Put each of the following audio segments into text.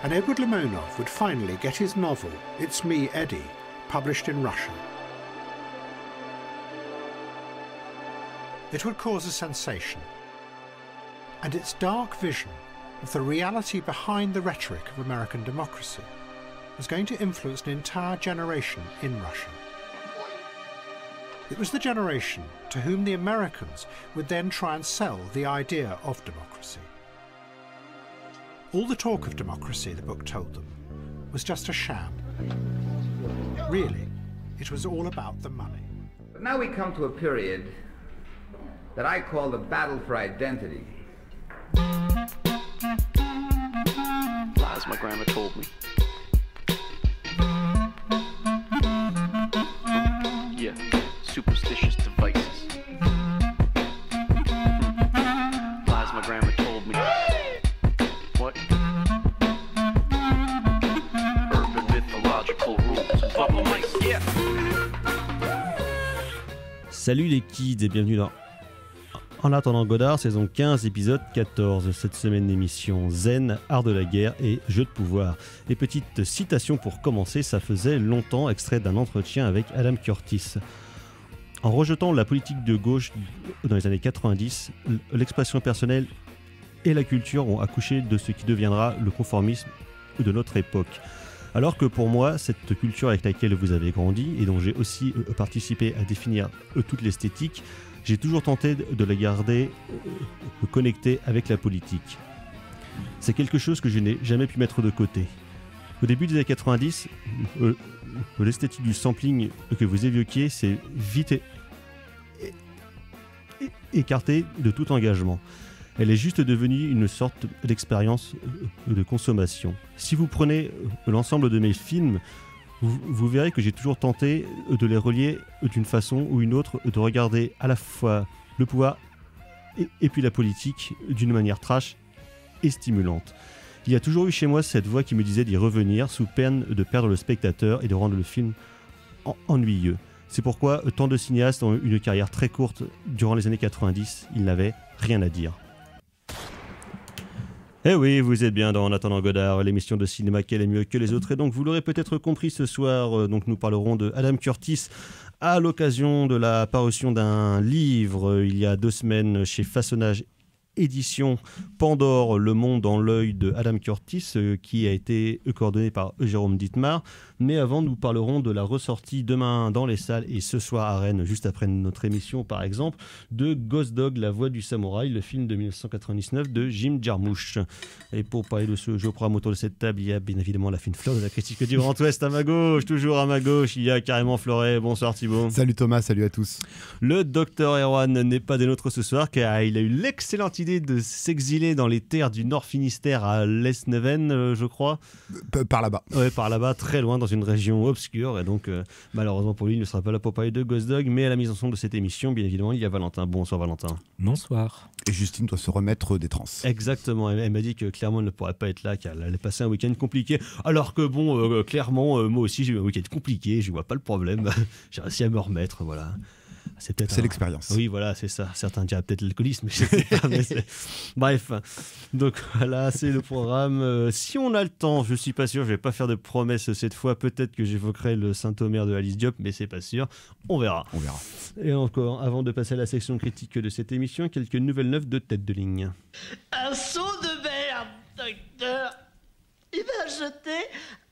and Edward Limonov would finally get his novel, It's Me, Eddie, published in Russia. It would cause a sensation, and its dark vision of the reality behind the rhetoric of American democracy was going to influence an entire generation in Russia. It was the generation to whom the Americans would then try and sell the idea of democracy. All the talk of democracy, the book told them, was just a sham. Really, it was all about the money. But now we come to a period that I call the battle for identity. Lies my grandma told me. Yeah, superstitious devices. Lies my grandma told me. What? Urban mythological rules. Bubble mice, yeah. Salut les kids et bienvenue dans En attendant Godard, saison 15, épisode 14. Cette semaine d'émission Zen, Art de la guerre et Jeu de pouvoir. Et petite citation pour commencer, ça faisait longtemps, extrait d'un entretien avec Adam Curtis. En rejetant la politique de gauche dans les années 90, l'expression personnelle et la culture ont accouché de ce qui deviendra le conformisme de notre époque. Alors que pour moi, cette culture avec laquelle vous avez grandi et dont j'ai aussi participé à définir toute l'esthétique, j'ai toujours tenté de la garder connectée avec la politique. C'est quelque chose que je n'ai jamais pu mettre de côté. Au début des années 90, l'esthétique du sampling que vous évoquiez s'est vite écartée de tout engagement. Elle est juste devenue une sorte d'expérience de consommation. Si vous prenez l'ensemble de mes films, vous verrez que j'ai toujours tenté de les relier d'une façon ou une autre, de regarder à la fois le pouvoir et puis la politique d'une manière trash et stimulante. Il y a toujours eu chez moi cette voix qui me disait d'y revenir sous peine de perdre le spectateur et de rendre le film ennuyeux. C'est pourquoi tant de cinéastes ont eu une carrière très courte durant les années 90, ils n'avaient rien à dire. Eh oui, vous êtes bien dans En attendant Godard, l'émission de cinéma qu'elle est mieux que les autres. Et donc, vous l'aurez peut-être compris ce soir, donc nous parlerons de Adam Curtis à l'occasion de la parution d'un livre il y a 2 semaines chez Façonnage Édition, Pandore, le monde dans l'œil de Adam Curtis, qui a été coordonné par Jérôme Dittmar. Mais avant, nous parlerons de la ressortie demain dans les salles et ce soir à Rennes, juste après notre émission par exemple, de Ghost Dog, la voix du samouraï, le film de 1999 de Jim Jarmusch. Et pour parler de ce jeu au programme autour de cette table, il y a bien évidemment la fine fleur de la critique du Grand Ouest à ma gauche, toujours à ma gauche, il y a carrément Floret. Bonsoir Thibaut. Salut Thomas, salut à tous. Le docteur Erwan n'est pas des nôtres ce soir car il a eu l'excellente idée de s'exiler dans les terres du Nord Finistère à Lesneven, je crois. Par là-bas. Ouais, par là-bas, très loin, dans une région obscure. Et donc, malheureusement pour lui, il ne sera pas là pour parler de Ghost Dog. Mais à la mise en son de cette émission, bien évidemment, il y a Valentin. Bonsoir Valentin. Bonsoir. Et Justine doit se remettre des trans. Exactement. Elle m'a dit que clairement, elle ne pourrait pas être là car elle allait passer un week-end compliqué. Alors que bon, clairement, moi aussi, j'ai eu un week-end compliqué. Je ne vois pas le problème. J'ai réussi à me remettre, voilà. C'est l'expérience. Oui, voilà, c'est ça. Certains diraient peut-être l'alcoolisme, mais je sais pas. Bref, donc voilà, c'est le programme. Si on a le temps, je suis pas sûr, je vais pas faire de promesses cette fois. Peut-être que j'évoquerai le Saint-Omer de Alice Diop, mais c'est pas sûr. On verra. On verra. Et encore, avant de passer à la section critique de cette émission, quelques nouvelles neuves de tête de ligne. Un seau de merde, docteur. Il m'a jeté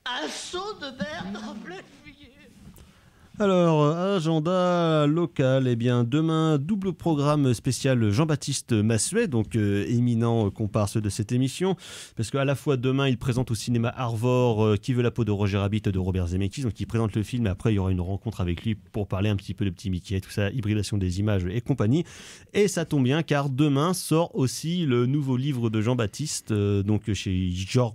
un seau de merde en pleine figure. Alors, agenda local, eh bien demain, double programme spécial Jean-Baptiste Massuet, donc éminent comparse de cette émission, parce qu'à la fois demain, il présente au cinéma Arvor Qui veut la peau de Roger Rabbit de Robert Zemeckis, donc il présente le film, et après il y aura une rencontre avec lui pour parler un petit peu de Petit Mickey, tout ça, hybridation des images et compagnie. Et ça tombe bien, car demain sort aussi le nouveau livre de Jean-Baptiste, donc chez Jorg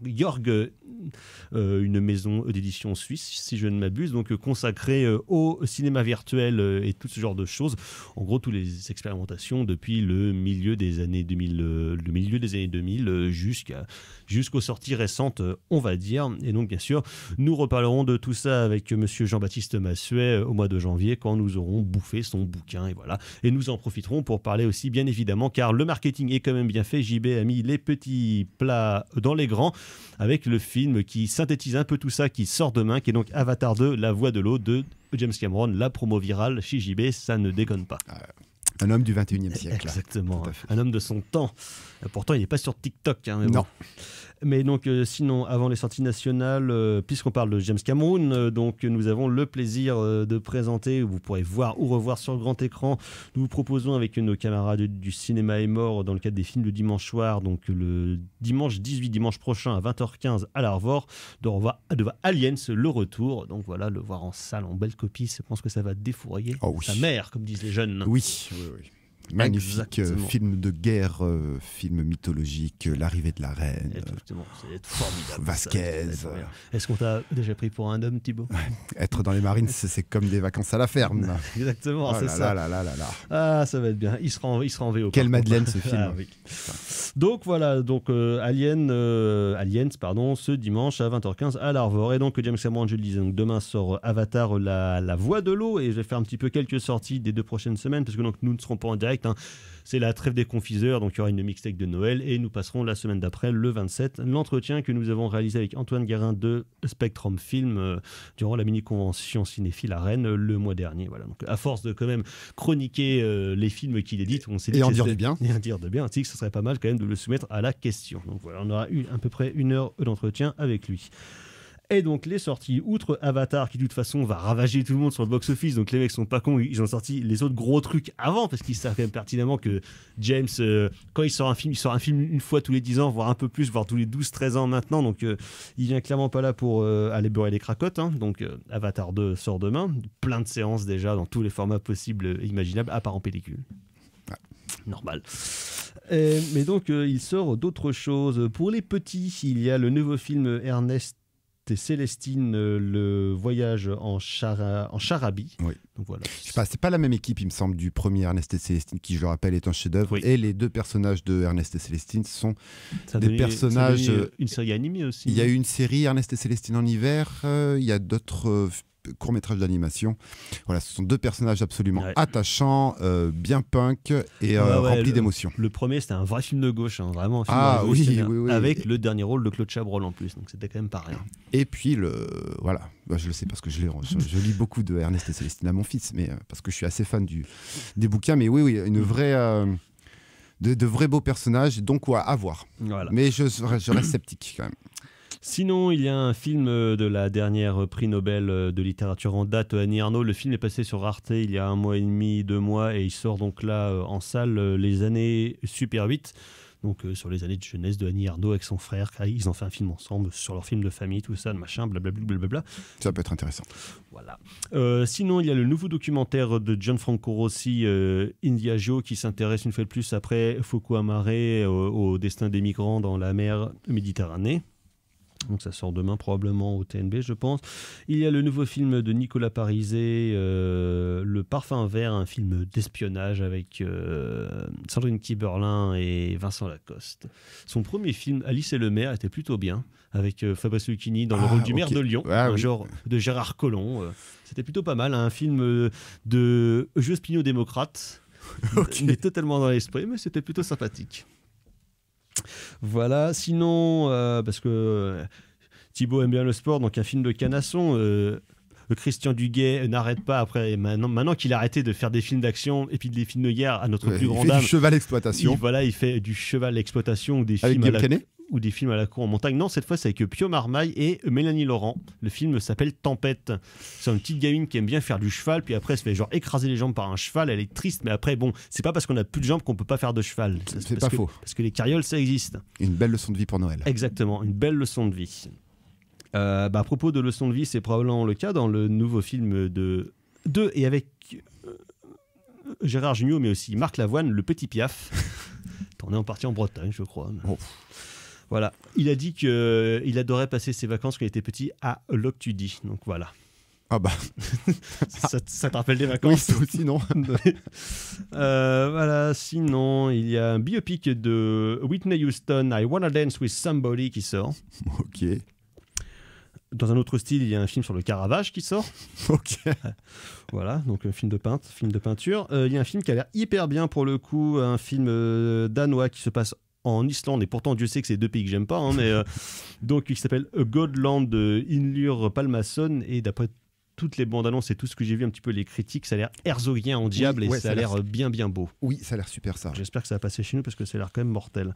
une maison d'édition suisse, si je ne m'abuse, donc consacrée au cinéma virtuel et tout ce genre de choses. En gros, toutes les expérimentations depuis le milieu des années 2000, jusqu'aux sorties récentes, on va dire. Et donc, bien sûr, nous reparlerons de tout ça avec monsieur Jean-Baptiste Massuet au mois de janvier, quand nous aurons bouffé son bouquin, et voilà. Et nous en profiterons pour parler aussi, bien évidemment, car le marketing est quand même bien fait. JB a mis les petits plats dans les grands, avec le film qui synthétise un peu tout ça, qui sort demain, qui est donc Avatar 2, La Voix de l'eau de James Cameron, la promo virale chez JB, ça ne déconne pas. Un homme du 21e siècle. Exactement, un homme de son temps. Pourtant, il n'est pas sur TikTok. Hein, mais non. Bon. Mais donc, sinon, avant les sorties nationales, puisqu'on parle de James Cameron, donc nous avons le plaisir de présenter, vous pourrez voir ou revoir sur grand écran, nous vous proposons avec nos camarades du cinéma est mort, dans le cadre des films de dimanche soir, donc le dimanche prochain à 20h15 à l'Arvor, de revoir Aliens, le retour. Donc voilà, le voir en salle, en belle copie, je pense que ça va défourailler sa mère, comme disent les jeunes. Oui. Magnifique film de guerre, film mythologique, l'arrivée de la reine. Exactement, c'est formidable. Vasquez. Est-ce qu'on t'a déjà pris pour un homme, Thibaut? Être dans les Marines, c'est comme des vacances à la ferme. Exactement, c'est ça. Ah, ça va être bien. Il sera en VO. Quelle Madeleine ce film. Ah, oui. Donc voilà, Aliens, ce dimanche à 20h15 à l'Arvor. Et donc James Cameron, je le disais, donc demain sort Avatar, la Voix de l'eau, et je vais faire un petit peu quelques sorties des 2 prochaines semaines, parce que donc nous ne serons pas en direct. C'est la trêve des confiseurs, donc il y aura une mixtape de Noël, et nous passerons la semaine d'après, le 27, l'entretien que nous avons réalisé avec Antoine Guérin de Spectrum Film durant la mini-convention cinéphile à Rennes le mois dernier. Voilà. Donc, à force de quand même chroniquer les films qu'il édite, on s'est dit et en dire du bien. Et en dire de bien, on s'est dit que ce serait pas mal quand même de le soumettre à la question. Donc voilà, on aura eu à peu près 1 heure d'entretien avec lui. Et donc les sorties, outre Avatar qui de toute façon va ravager tout le monde sur le box-office, donc les mecs sont pas cons, ils ont sorti les autres gros trucs avant, parce qu'ils savent quand même pertinemment que James, quand il sort un film une fois tous les 10 ans, voire un peu plus, voire tous les 12-13 ans maintenant, donc il vient clairement pas là pour aller beurrer les cracottes, hein. Donc Avatar 2 sort demain, plein de séances déjà dans tous les formats possibles et imaginables, à part en pellicule. Normal. Mais donc il sort d'autres choses. Pour les petits, il y a le nouveau film Ernest et Célestine, le voyage en Charabie. Oui. Donc voilà. Je sais pas, c'est pas la même équipe, il me semble, du premier Ernest et Célestine, qui, je le rappelle, est un chef-d'œuvre. Oui. Et les 2 personnages de Ernest et Célestine sont personnages. Ça a une série animée aussi. Il y a eu une série Ernest et Célestine en hiver. Il y a d'autres court-métrage d'animation. Voilà, ce sont 2 personnages absolument attachants, bien punk et remplis d'émotions. Le premier, c'était un vrai film de gauche, hein, vraiment un film oui, avec le dernier rôle de Claude Chabrol en plus, donc c'était quand même pas rien. Et puis, voilà, je le sais parce que je lis beaucoup de Ernest et Célestine à mon fils, mais parce que je suis assez fan des bouquins, mais oui, une vraie... de vrais beaux personnages, donc à voir. Voilà. Mais je reste sceptique quand même. Sinon, il y a un film de la dernière prix Nobel de littérature en date, Annie Ernaux. Le film est passé sur Arte il y a 1 mois et demi, 2 mois, et il sort donc là en salle Les années Super 8. Donc sur les années de jeunesse de Annie Ernaux avec son frère. Ils ont fait un film ensemble sur leur film de famille, tout ça, machin, blablabla. Ça peut être intéressant. Voilà. Sinon, il y a le nouveau documentaire de Gianfranco Rossi, Indiagio, qui s'intéresse une fois de plus après Foucault Amaré au destin des migrants dans la mer Méditerranée. Donc ça sort demain probablement au TNB, je pense. Il y a le nouveau film de Nicolas Parisé, Le Parfum Vert, un film d'espionnage avec Sandrine Kiberlin et Vincent Lacoste. Son premier film, Alice et le maire, était plutôt bien, avec Fabrice Lucchini dans le rôle du maire de Lyon, genre de Gérard Collomb. C'était plutôt pas mal, un film de jeu spino-démocrate. Il est totalement dans l'esprit, mais c'était plutôt sympathique. Voilà, sinon, parce que Thibaut aime bien le sport, donc un film de canasson, Christian Duguay n'arrête pas après, maintenant qu'il a arrêté de faire des films d'action et puis des films de guerre à notre plus grande dame. Il fait du cheval exploitation. Il fait du cheval exploitation ou des films à la cour en montagne. Non, cette fois c'est avec Pio Marmaille et Mélanie Laurent. Le film s'appelle Tempête. C'est une petite gamine qui aime bien faire du cheval, puis après elle se fait genre écraser les jambes par un cheval. Elle est triste, mais après bon, c'est pas parce qu'on a plus de jambes qu'on peut pas faire de cheval. C'est pas faux. Parce que les carrioles ça existe. Une belle leçon de vie pour Noël. Exactement, une belle leçon de vie. À propos de leçon de vie, c'est probablement le cas dans le nouveau film de et avec Gérard Jugnot, mais aussi Marc Lavoine, Le Petit Piaf. On est en partie en Bretagne, je crois. Voilà. Il a dit qu'il adorait passer ses vacances quand il était petit à Loch-Tudy. Donc voilà. Ah bah, Ça te rappelle des oui, vacances? c'est aussi, non. Voilà, sinon, il y a un biopic de Whitney Houston, I Wanna Dance With Somebody, qui sort. Ok. Dans un autre style, il y a un film sur le Caravage qui sort. Ok. Voilà, donc un film de peinture. Il y a un film qui a l'air hyper bien pour le coup, un film danois qui se passe en Islande, et pourtant Dieu sait que c'est deux pays que j'aime pas, hein, mais donc il s'appelle A Godland de Inlur Palmason, et d'après toutes les bandes annonces et tout ce que j'ai vu, un petit peu les critiques, ça a l'air herzogien en diable, Oui, ouais, et ça a l'air bien beau. Oui, ça a l'air super ça. J'espère que ça va passer chez nous parce que ça a l'air quand même mortel.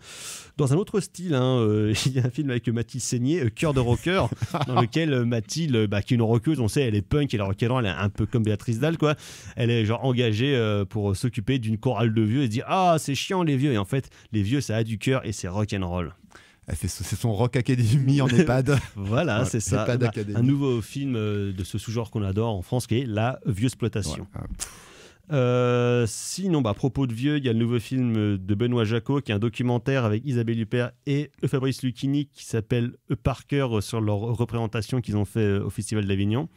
Dans un autre style, il y a un film avec Mathilde Seigné, Cœur de rocker, dans lequel Mathilde, qui est une rockeuse, on sait, elle est punk, elle est rock'n'roll, elle est un peu comme Béatrice Dalle, quoi. Elle est genre engagée pour s'occuper d'une chorale de vieux et se dit ah c'est chiant les vieux, et en fait les vieux ça a du cœur et c'est rock'n'roll. C'est son Rock Academy en EHPAD. Voilà, c'est ça. EHPAD Academy. Un nouveau film de ce sous-genre qu'on adore en France qui est La Vieux-exploitation. Ouais. Sinon, à propos de vieux, il y a le nouveau film de Benoît Jacot qui est un documentaire avec Isabelle Huppert et Fabrice Lucchini qui s'appelle Parker sur leur représentation qu'ils ont fait au Festival d'Avignon.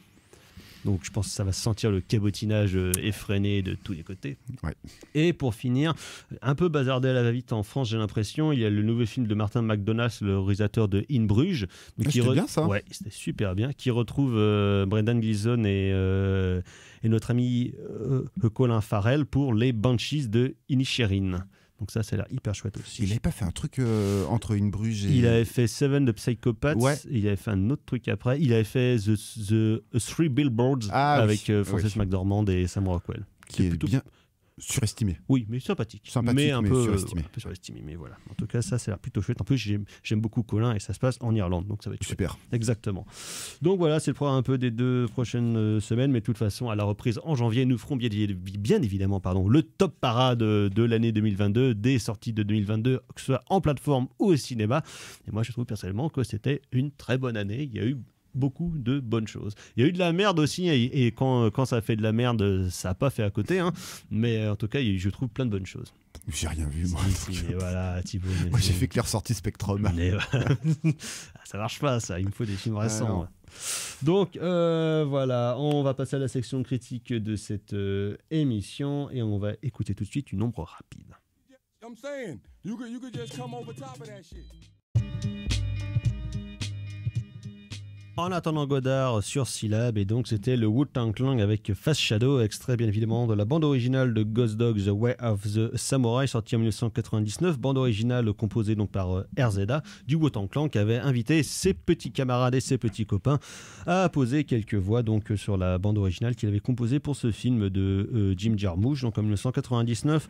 Donc je pense que ça va sentir le cabotinage effréné de tous les côtés. Ouais. Et pour finir, un peu bazardé à la va-vite en France, j'ai l'impression, il y a le nouveau film de Martin McDonagh, le réalisateur de In Bruges. C'était bien ça. Ouais, c'était super bien. Qui retrouve Brendan Gleeson et notre ami Colin Farrell pour les Banshees de Inisherin. Donc ça a l'air hyper chouette aussi. Il n'avait pas fait un truc entre une Bruges et... Il avait fait Seven de Psychopaths, Ouais. Il avait fait un autre truc après, il avait fait The Three Billboards avec Frances McDormand et Sam Rockwell. qui est plutôt bien surestimé. Oui, mais sympathique. Mais un peu surestimé. un peu surestimé, mais voilà. En tout cas, ça a l'air plutôt chouette. En plus, j'aime beaucoup Colin et ça se passe en Irlande, donc ça va être chouette. Super. Exactement. Donc voilà, c'est le programme un peu des 2 prochaines semaines, mais de toute façon, à la reprise en janvier, nous ferons bien évidemment le top parade de l'année 2022, des sorties de 2022, que ce soit en plateforme ou au cinéma. Et moi, je trouve personnellement que c'était une très bonne année. Il y a eu beaucoup de bonnes choses. Il y a eu de la merde aussi, et quand ça fait de la merde, ça n'a pas fait à côté, hein. Mais en tout cas, je trouve plein de bonnes choses. J'ai rien vu, moi. Mais voilà, Thibaut. Moi, j'ai fait que les ressorties Spectrum. Mais, ça marche pas, ça. Il me faut des films récents. Donc, voilà, on va passer à la section critique de cette émission et on va écouter tout de suite une ombre rapide. I'm saying, you could just come over top of that shit. En attendant Godard sur Syllab, et donc c'était le Wu-Tang Clan avec Fast Shadow, extrait bien évidemment de la bande originale de Ghost Dog The Way of the Samurai, sortie en 1999, bande originale composée donc par RZA du Wu-Tang Clan, qui avait invité ses petits camarades et ses petits copains à poser quelques voix donc sur la bande originale qu'il avait composée pour ce film de Jim Jarmusch, donc en 1999.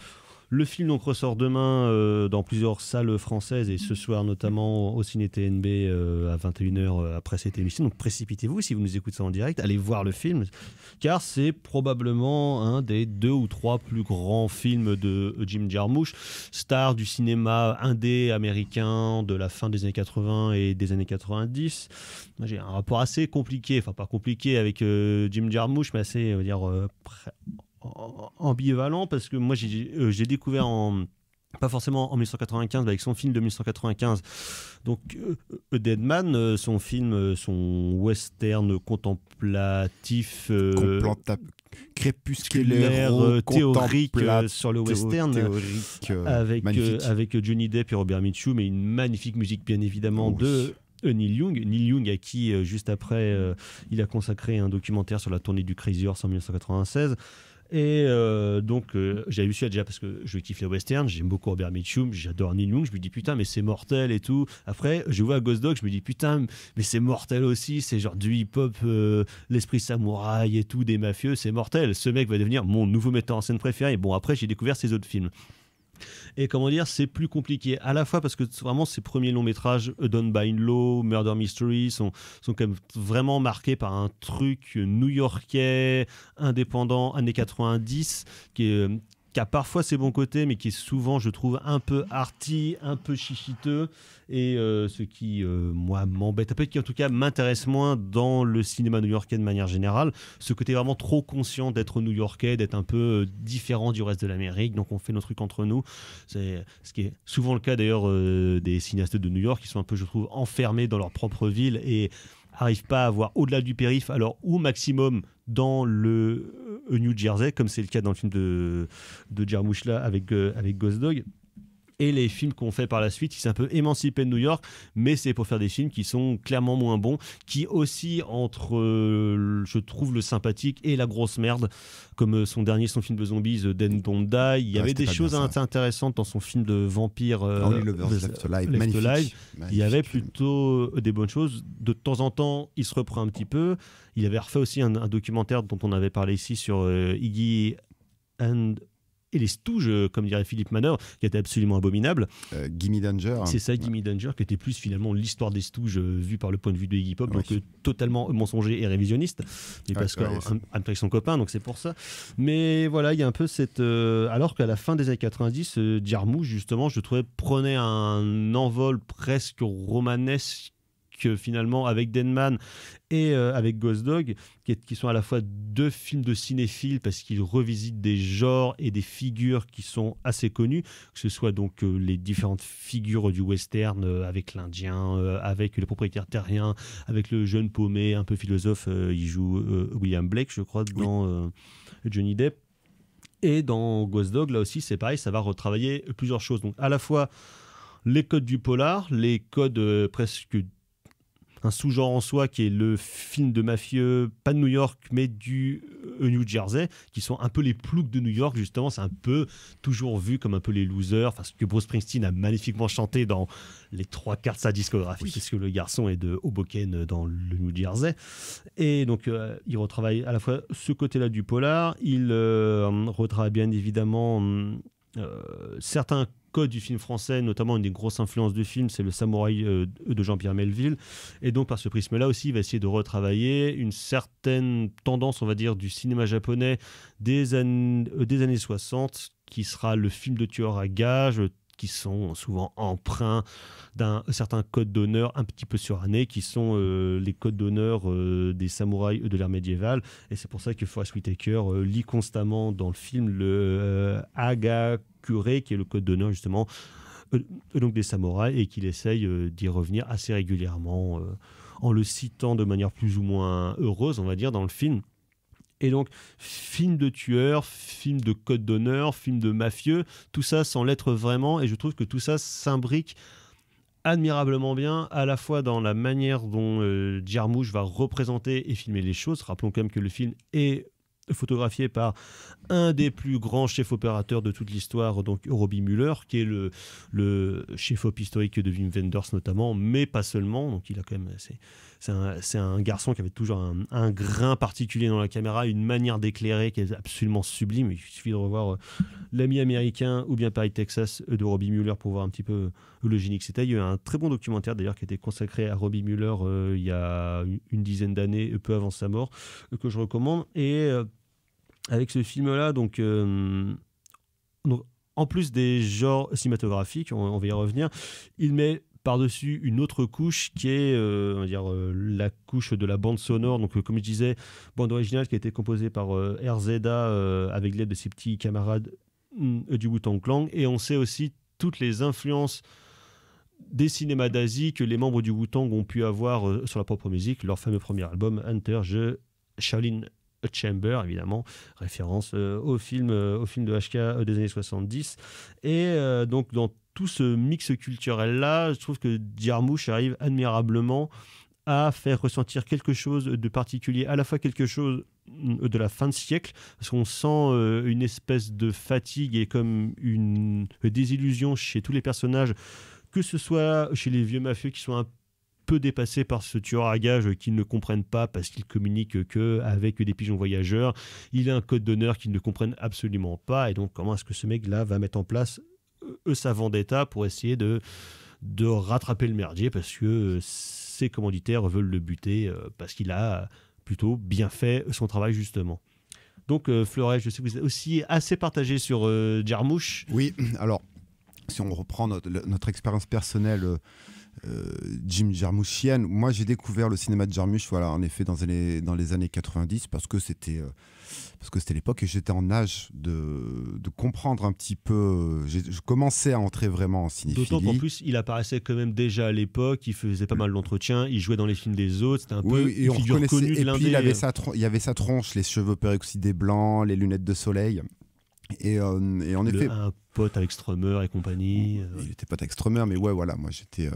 Le film donc ressort demain dans plusieurs salles françaises et ce soir notamment au Ciné TNB à 21h après cette émission. Donc précipitez-vous si vous nous écoutez en direct, allez voir le film car c'est probablement un des 2 ou 3 plus grands films de Jim Jarmusch, star du cinéma indé américain de la fin des années 80 et des années 90. Moi, j'ai un rapport assez compliqué, enfin pas compliqué avec Jim Jarmusch, mais assez, on va dire, ambivalent, parce que moi j'ai découvert pas forcément en 1995, mais avec son film de 1995, donc A Dead Man, son film, son western contemplatif, crépusculaire, théorique sur le western, magnifique. avec Johnny Depp et Robert Mitchum, et une magnifique musique bien évidemment de Neil Young, à qui juste après il a consacré un documentaire sur la tournée du Crazy Horse en 1996. Et donc j'avais vu celui-là déjà parce que je kiffe les westerns, j'aime beaucoup Robert Mitchum, j'adore Neil Young, je me dis putain mais c'est mortel et tout. Après je vois Ghost Dog, je me dis putain mais c'est mortel aussi, c'est genre du hip-hop, l'esprit samouraï et tout, des mafieux, c'est mortel. Ce mec va devenir mon nouveau metteur en scène préféré. Bon, après j'ai découvert ses autres films. Et comment dire, c'est plus compliqué à la fois parce que vraiment ses premiers longs métrages, Done by Law, Murder Mystery, sont quand même vraiment marqués par un truc new-yorkais, indépendant, années 90, qui qui a parfois ses bons côtés, mais qui est souvent, je trouve, un peu arty, un peu chichiteux, et ce qui, moi, m'embête un peu, qui en tout cas m'intéresse moins dans le cinéma new-yorkais de manière générale, ce côté vraiment trop conscient d'être new-yorkais, d'être un peu différent du reste de l'Amérique, donc on fait nos trucs entre nous. C'est ce qui est souvent le cas d'ailleurs des cinéastes de New York, qui sont un peu, je trouve, enfermés dans leur propre ville et n'arrivent pas à voir au-delà du périph', alors au maximum dans le New Jersey, comme c'est le cas dans le film de Jarmusch là avec Ghost Dog. Et les films qu'on fait par la suite, ils s'est un peu émancipé de New York, mais c'est pour faire des films qui sont clairement moins bons, qui aussi entre, je trouve, le sympathique et la grosse merde, comme son film de zombies, Then Don't Die. Il y avait des choses intéressantes dans son film de vampire, Only Lovers Left Alive, magnifique. Il y avait plutôt des bonnes choses. De temps en temps, il se reprend un petit peu. Il avait refait aussi un documentaire dont on avait parlé ici sur Iggy et les Stooges, comme dirait Philippe Manœuvre, qui était absolument abominable. Gimme Danger. C'est ça, Gimme Danger, qui était plus finalement l'histoire des Stooges vue par le point de vue de Iggy Pop, donc totalement mensonger et révisionniste, mais parce qu'avec son copain, donc c'est pour ça. Mais voilà, il y a un peu cette... alors qu'à la fin des années 90, Jarmusch, justement, je trouvais, prenait un envol presque romanesque, finalement, avec Denman et avec Ghost Dog, qui sont à la fois deux films de cinéphiles parce qu'ils revisitent des genres et des figures qui sont assez connues, que ce soit donc les différentes figures du western avec l'Indien, avec le propriétaire terrien, avec le jeune paumé un peu philosophe, il joue William Blake, je crois, dans Johnny Depp. Et dans Ghost Dog, là aussi, c'est pareil, ça va retravailler plusieurs choses. Donc à la fois les codes du polar, les codes presque un sous-genre en soi qui est le film de mafieux, pas de New York, mais du New Jersey, qui sont un peu les ploucs de New York, justement. C'est un peu toujours vu comme un peu les losers, enfin, ce que Bruce Springsteen a magnifiquement chanté dans les 3/4 de sa discographie, puisque le garçon est de Hoboken dans le New Jersey. Et donc, il retravaille à la fois ce côté-là du polar, il retravaille bien évidemment certains codes du film français, notamment une des grosses influences du film, c'est le Samouraï de Jean-Pierre Melville. Et donc, par ce prisme-là aussi, il va essayer de retravailler une certaine tendance, on va dire, du cinéma japonais des années 60, qui sera le film de tueur à gages, qui sont souvent empreints d'un certain code d'honneur un petit peu suranné, qui sont les codes d'honneur des samouraïs de l'ère médiévale. Et c'est pour ça que Forest Whitaker lit constamment dans le film le Hagakure, qui est le code d'honneur justement donc des samouraïs, et qu'il essaye d'y revenir assez régulièrement en le citant de manière plus ou moins heureuse, on va dire, dans le film. Et donc, film de tueur, film de code d'honneur, film de mafieux, tout ça sans l'être vraiment. Et je trouve que tout ça s'imbrique admirablement bien, à la fois dans la manière dont Jarmusch va représenter et filmer les choses. Rappelons quand même que le film est photographié par un des plus grands chefs opérateurs de toute l'histoire, donc Robbie Muller, qui est le chef-op historique de Wim Wenders notamment, mais pas seulement. Donc il a quand même, c'est un garçon qui avait toujours un grain particulier dans la caméra, une manière d'éclairer qui est absolument sublime. Il suffit de revoir L'Ami américain ou bien Paris, Texas de Robbie Muller pour voir un petit peu le génie que c'était. Il y a eu un très bon documentaire d'ailleurs qui a été consacré à Robbie Muller il y a une dizaine d'années, peu avant sa mort, que je recommande. Et avec ce film-là, donc en plus des genres cinématographiques, on va y revenir, il met par-dessus une autre couche qui est on va dire, la couche de la bande sonore. Donc, comme je disais, bande originale qui a été composée par RZA avec l'aide de ses petits camarades du Wu-Tang Clan. Et on sait aussi toutes les influences des cinémas d'Asie que les membres du Wu-Tang ont pu avoir sur leur propre musique. Leur fameux premier album, Enter the Shaolin Chamber, évidemment, référence au film de HK des années 70. Et donc, dans tout ce mix culturel-là, je trouve que Jarmusch arrive admirablement à faire ressentir quelque chose de particulier, à la fois quelque chose de la fin de siècle, parce qu'on sent une espèce de fatigue et comme une désillusion chez tous les personnages, que ce soit chez les vieux mafieux qui sont un peu dépassés par ce tueur à gages qu'ils ne comprennent pas parce qu'il communique qu'avec des pigeons voyageurs. Il a un code d'honneur qu'ils ne comprennent absolument pas. Et donc, comment est-ce que ce mec-là va mettre en place sa vendetta pour essayer de rattraper le merdier parce que ses commanditaires veulent le buter parce qu'il a plutôt bien fait son travail, justement. Donc Fleuret, je sais que vous êtes aussi assez partagé sur Jarmusch. Oui, alors si on reprend notre expérience personnelle Jim Jarmuschienne, moi j'ai découvert le cinéma de Jarmusch, voilà, en effet dans les années 90 parce que c'était l'époque et j'étais en âge de comprendre un petit peu. Je commençais à entrer vraiment en cinéphilie. D'autant qu'en plus, il apparaissait quand même déjà à l'époque, il faisait pas mal d'entretiens, il jouait dans les films des autres, c'était un peu et une on figure reconnaissait. connue de Et l'indé. puis il y avait sa tronche, les cheveux peroxydés blancs, les lunettes de soleil. Et en effet, Un pote avec Strummer et compagnie. il n'était pas Strummer, mais ouais, voilà, moi j'étais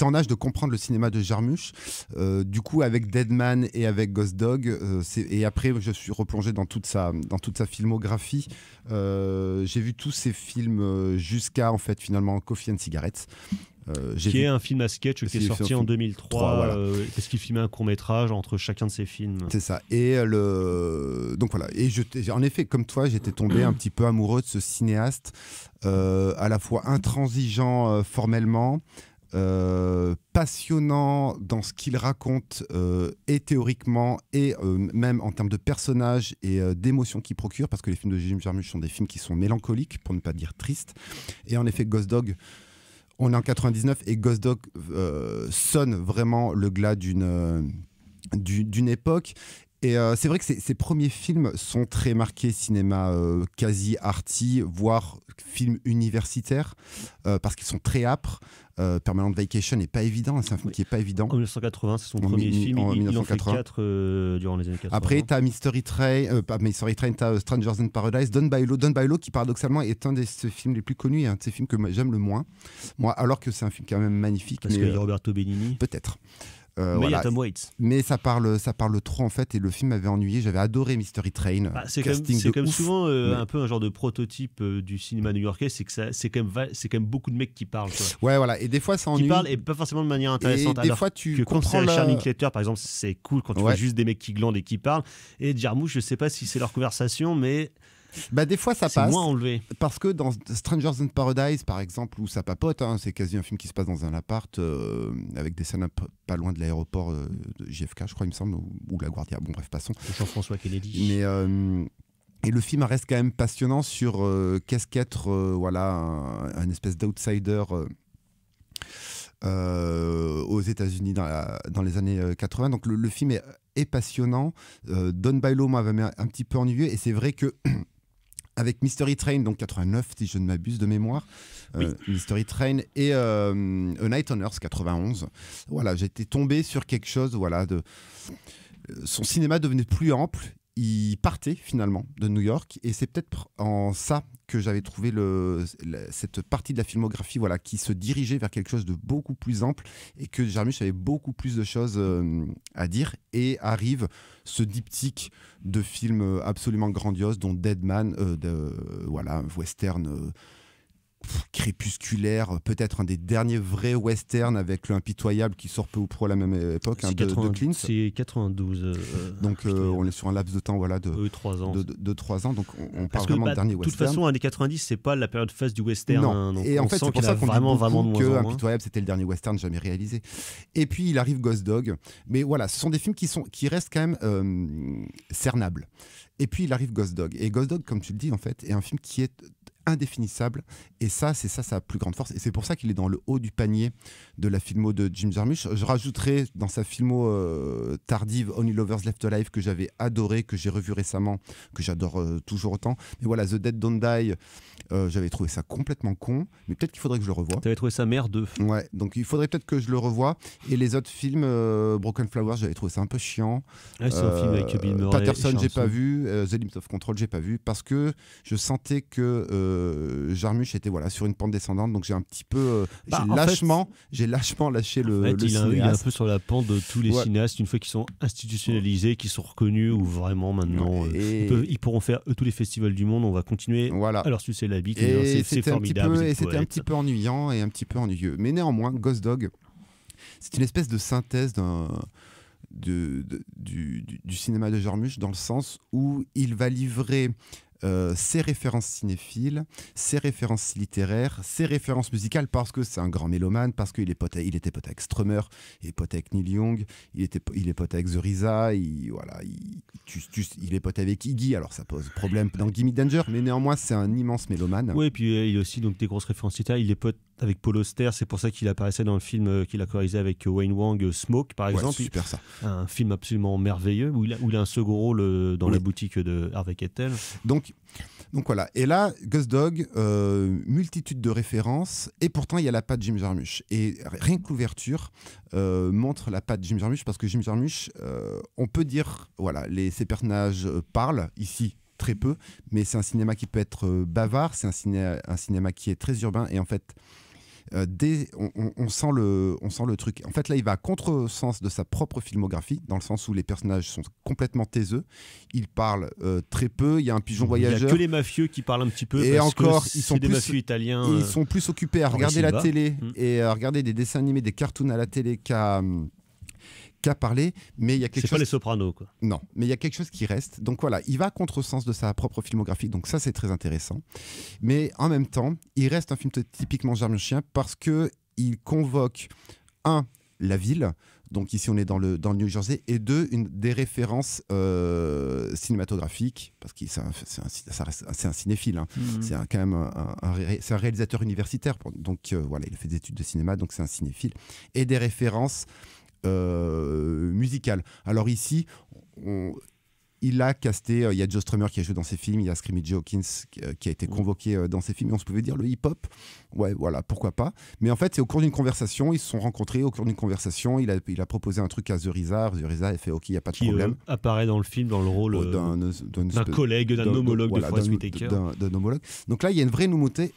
en âge de comprendre le cinéma de Jarmusch. Du coup, avec Deadman et avec Ghost Dog, et après, je suis replongé dans toute sa filmographie. J'ai vu tous ses films jusqu'à, en fait, finalement, Coffee and Cigarettes. Qui est un film à sketch qui est sorti en 2003, voilà. parce qu'il filmait un court-métrage entre chacun de ses films. C'est ça. Et donc voilà. Et en effet, comme toi, j'étais tombé un petit peu amoureux de ce cinéaste, à la fois intransigeant formellement, passionnant dans ce qu'il raconte et théoriquement et même en termes de personnages et d'émotions qu'il procure, parce que les films de Jim Jarmusch sont des films qui sont mélancoliques, pour ne pas dire tristes. Et en effet, Ghost Dog, on est en 99 et Ghost Dog sonne vraiment le glas d'une époque. Et c'est vrai que ces premiers films sont très marqués cinéma quasi arty, voire film universitaire, parce qu'ils sont très âpres. Permanent Vacation n'est pas évident, c'est un film qui n'est pas évident. En 1980, c'est son premier film, il en fait 4 durant les années 80. Après, tu as Mystery Train, tu as Strangers in Paradise, Don Bailo qui paradoxalement est un de ses films les plus connus et un de ces films que j'aime le moins. Moi, alors que c'est un film quand même magnifique. Parce qu'il y a Roberto Benigni. Peut-être. Mais il y a Tom Waits. Mais ça parle trop en fait, et le film m'avait ennuyé. J'avais adoré Mystery Train. C'est quand même souvent un peu un genre de prototype du cinéma new-yorkais, c'est que c'est quand même beaucoup de mecs qui parlent. Quoi. Ouais, voilà. Et des fois, ça ennuie. Qui parlent et pas forcément de manière intéressante. Et des fois, tu quand c'est comprends Charlie Linklater, par exemple, c'est cool quand tu vois juste des mecs qui glandent et qui parlent. Et Jarmusch, je sais pas si c'est leur conversation, mais des fois ça c'est passe moins enlevé. parce que dans Strangers in Paradise par exemple, où ça papote, c'est quasi un film qui se passe dans un appart avec des scènes pas loin de l'aéroport de JFK, je crois, il me semble, ou La Guardia, bon bref, passons. Jean-François Kennedy. Mais et le film reste quand même passionnant sur qu'est-ce qu'être un espèce d'outsider aux États-Unis dans les années 80. Donc le film est passionnant. Don Bailo m'avait un petit peu ennuyeux, et c'est vrai que avec Mystery Train, donc 89 si je ne m'abuse de mémoire, oui. Mystery Train et A Night on Earth 91, voilà, j'étais tombé sur quelque chose, voilà, son cinéma devenait plus ample. Il partait finalement de New York, et c'est peut-être en ça que j'avais trouvé cette partie de la filmographie, voilà, qui se dirigeait vers quelque chose de beaucoup plus ample, et que Jarmusch avait beaucoup plus de choses à dire, et arrive ce diptyque de films absolument grandioses, dont Deadman, un western crépusculaire, peut-être un des derniers vrais westerns avec L'Impitoyable qui sort peu ou prou à la même époque, de Clint. C'est 92. Donc on est sur un laps de temps de 3 ans. De 3 ans, donc on parle vraiment de dernier western. De toute façon, années 90, c'est pas la période phase du western. Non. Donc et en fait, c'est pour ça qu'on vraiment dit que Impitoyable, c'était le dernier western jamais réalisé. Et puis il arrive Ghost Dog. Mais voilà, ce sont des films qui restent quand même cernables. Et puis il arrive Ghost Dog. Et Ghost Dog, comme tu le dis, en fait, est un film qui est indéfinissable, et c'est ça sa plus grande force, et c'est pour ça qu'il est dans le haut du panier de la filmo de Jim Jarmusch. Je rajouterai dans sa filmo tardive Only Lovers Left Alive, que j'avais adoré, que j'ai revu récemment, que j'adore toujours autant, mais voilà, The Dead Don't Die, j'avais trouvé ça complètement con, mais peut-être qu'il faudrait que je le revoie. T'avais trouvé ça merdeux. Ouais, donc il faudrait peut-être que je le revoie. Et les autres films, Broken Flowers, j'avais trouvé ça un peu chiant. C'est un film avec Bill Murray, Patterson, j'ai pas vu. The Limit of Control, j'ai pas vu, parce que je sentais que Jarmusch était sur une pente descendante, donc j'ai un petit peu j'ai lachement lâché le cinéaste. Il est un peu sur la pente de tous les cinéastes une fois qu'ils sont institutionnalisés, qu'ils sont reconnus, ou vraiment maintenant ils pourront faire tous les festivals du monde, on va continuer à leur sucer la bite, c'est formidable. Et c'était un petit peu ennuyant et un petit peu ennuyeux, mais néanmoins Ghost Dog, c'est une espèce de synthèse du cinéma de Jarmusch, dans le sens où il va livrer ses références cinéphiles, ses références littéraires, ses références musicales, parce que c'est un grand mélomane, parce qu'il était pote avec Strummer, il est pote avec Neil Young, il est pote avec The RZA, il est pote avec Iggy, alors ça pose problème dans Gimme Danger, mais néanmoins c'est un immense mélomane. Oui, et puis il a aussi donc, des grosses références littéraires. Il est pote avec Paul Auster, c'est pour ça qu'il apparaissait dans le film qu'il a co-réalisé avec Wayne Wang, Smoke par exemple. C'est super ça. Un film absolument merveilleux où il a un second rôle dans la boutique de Harvey Keitel. Donc voilà. Et là, Ghost Dog, multitude de références, et pourtant il y a la patte Jim Jarmusch. Et rien que l'ouverture montre la patte Jim Jarmusch, parce que Jim Jarmusch, on peut dire, voilà, ces personnages parlent ici. Très peu, mais c'est un cinéma qui peut être bavard, c'est un cinéma qui est très urbain, et en fait on sent le truc. En fait là il va à contresens de sa propre filmographie, dans le sens où les personnages sont complètement taiseux, ils parlent très peu, il y a un pigeon voyageur, il n'y a que les mafieux qui parlent un petit peu, et parce encore que ils sont des plus mafieux italiens, ils sont plus occupés à regarder la télé et à regarder des dessins animés, des cartoons à la télé qu'à parler, mais il y a quelque chose. C'est pas les Sopranos, quoi. Non, mais il y a quelque chose qui reste. Donc voilà, il va à contresens de sa propre filmographie, donc ça c'est très intéressant. Mais en même temps, il reste un film typiquement jarmuschien parce que il convoque la ville. Donc ici on est dans le New Jersey, et des références cinématographiques, parce que c'est un cinéphile, hein. C'est quand même c'est un réalisateur universitaire, donc voilà, il a fait des études de cinéma, donc c'est un cinéphile, et des références musicales. Alors ici, il a casté, il y a Joe Strummer qui a joué dans ses films, il y a Screamy Joe Hawkins qui a été convoqué dans ses films, et on se pouvait dire le hip-hop, ouais, voilà, pourquoi pas. Mais en fait, c'est au cours d'une conversation, ils se sont rencontrés, au cours d'une conversation, il a proposé un truc à The RZA a fait OK, il n'y a pas de problème. Qui apparaît dans le film dans le rôle d'un collègue, d'un homologue de Forest Whitaker. D'un homologue. Donc là, il y a une vraie nouveauté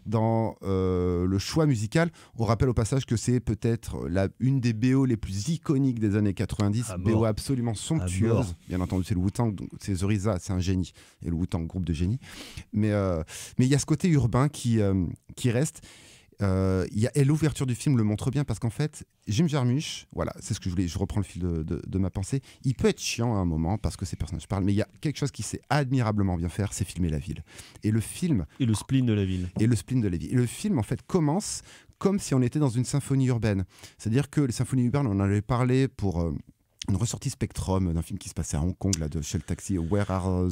dans le choix musical. On rappelle au passage que c'est peut-être une des BO les plus iconiques des années 90, BO absolument somptueuse. Bien entendu, c'est le Wu-Tang, c'est The RZA, c'est un génie, et le Wu-Tang, groupe de génie. Mais il y a ce côté urbain qui reste. Et l'ouverture du film le montre bien, parce qu'en fait, Jim Jarmusch, voilà, c'est ce que je reprends le fil de ma pensée, il peut être chiant à un moment parce que ces personnages parlent, mais il y a quelque chose qui sait admirablement bien faire, c'est filmer la ville. Et le film... Et le spleen de la ville. Et le film, en fait, commence comme si on était dans une symphonie urbaine. C'est-à-dire que les symphonies urbaines, on en avait parlé pour... une ressortie Spectrum d'un film qui se passait à Hong Kong, là, de Shell Taxi, Where Are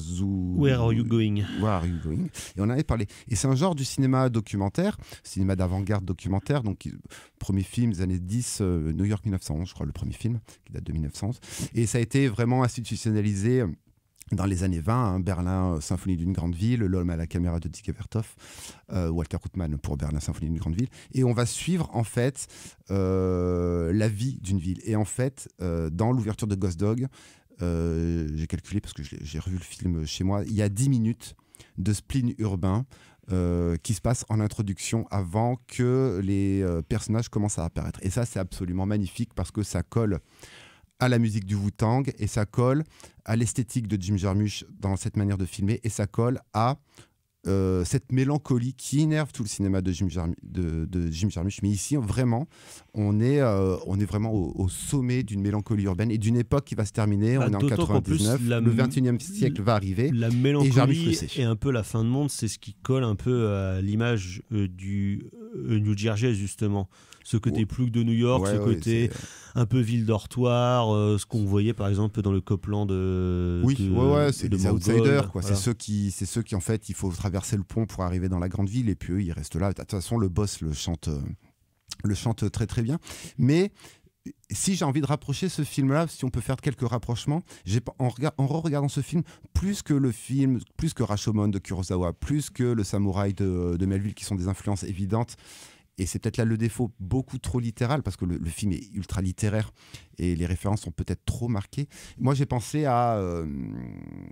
You Going? Et on avait parlé. Et c'est un genre du cinéma documentaire, cinéma d'avant-garde documentaire, donc premier film des années 10, New York 1911, je crois, le premier film, qui date de 1911. Et ça a été vraiment institutionnalisé dans les années 20, hein, Berlin, Symphonie d'une grande ville, L'homme à la caméra de Dick Evertoff, Walter Ruttmann pour Berlin, Symphonie d'une grande ville. Et on va suivre en fait la vie d'une ville. Et en fait, dans l'ouverture de Ghost Dog, j'ai calculé parce que j'ai revu le film chez moi, il y a 10 minutes de spleen urbain qui se passe en introduction avant que les personnages commencent à apparaître. Et ça, c'est absolument magnifique parce que ça colle à la musique du Wu-Tang, et ça colle à l'esthétique de Jim Jarmusch dans cette manière de filmer, et ça colle à cette mélancolie qui énerve tout le cinéma de Jim Jarmusch. Mais ici, vraiment, on est vraiment au sommet d'une mélancolie urbaine et d'une époque qui va se terminer. On est en 99, le 21e siècle va arriver. La mélancolie et un peu la fin de monde, c'est ce qui colle un peu à l'image du New Jersey, justement. Ce côté plus que de New York, ce côté un peu ville dortoir, ce qu'on voyait par exemple dans le Copland c'est des outsiders, quoi. Voilà. C'est ceux qui en fait, il faut traverser le pont pour arriver dans la grande ville, et puis eux, ils restent là. De toute façon, le boss le chante très très bien. Mais si j'ai envie de rapprocher ce film-là, si on peut faire quelques rapprochements, en re-regardant ce film, plus que Rashomon de Kurosawa, plus que Le Samouraï de Melville, qui sont des influences évidentes. Et c'est peut-être là le défaut, beaucoup trop littéral, parce que le film est ultra littéraire et les références sont peut-être trop marquées. Moi, j'ai pensé à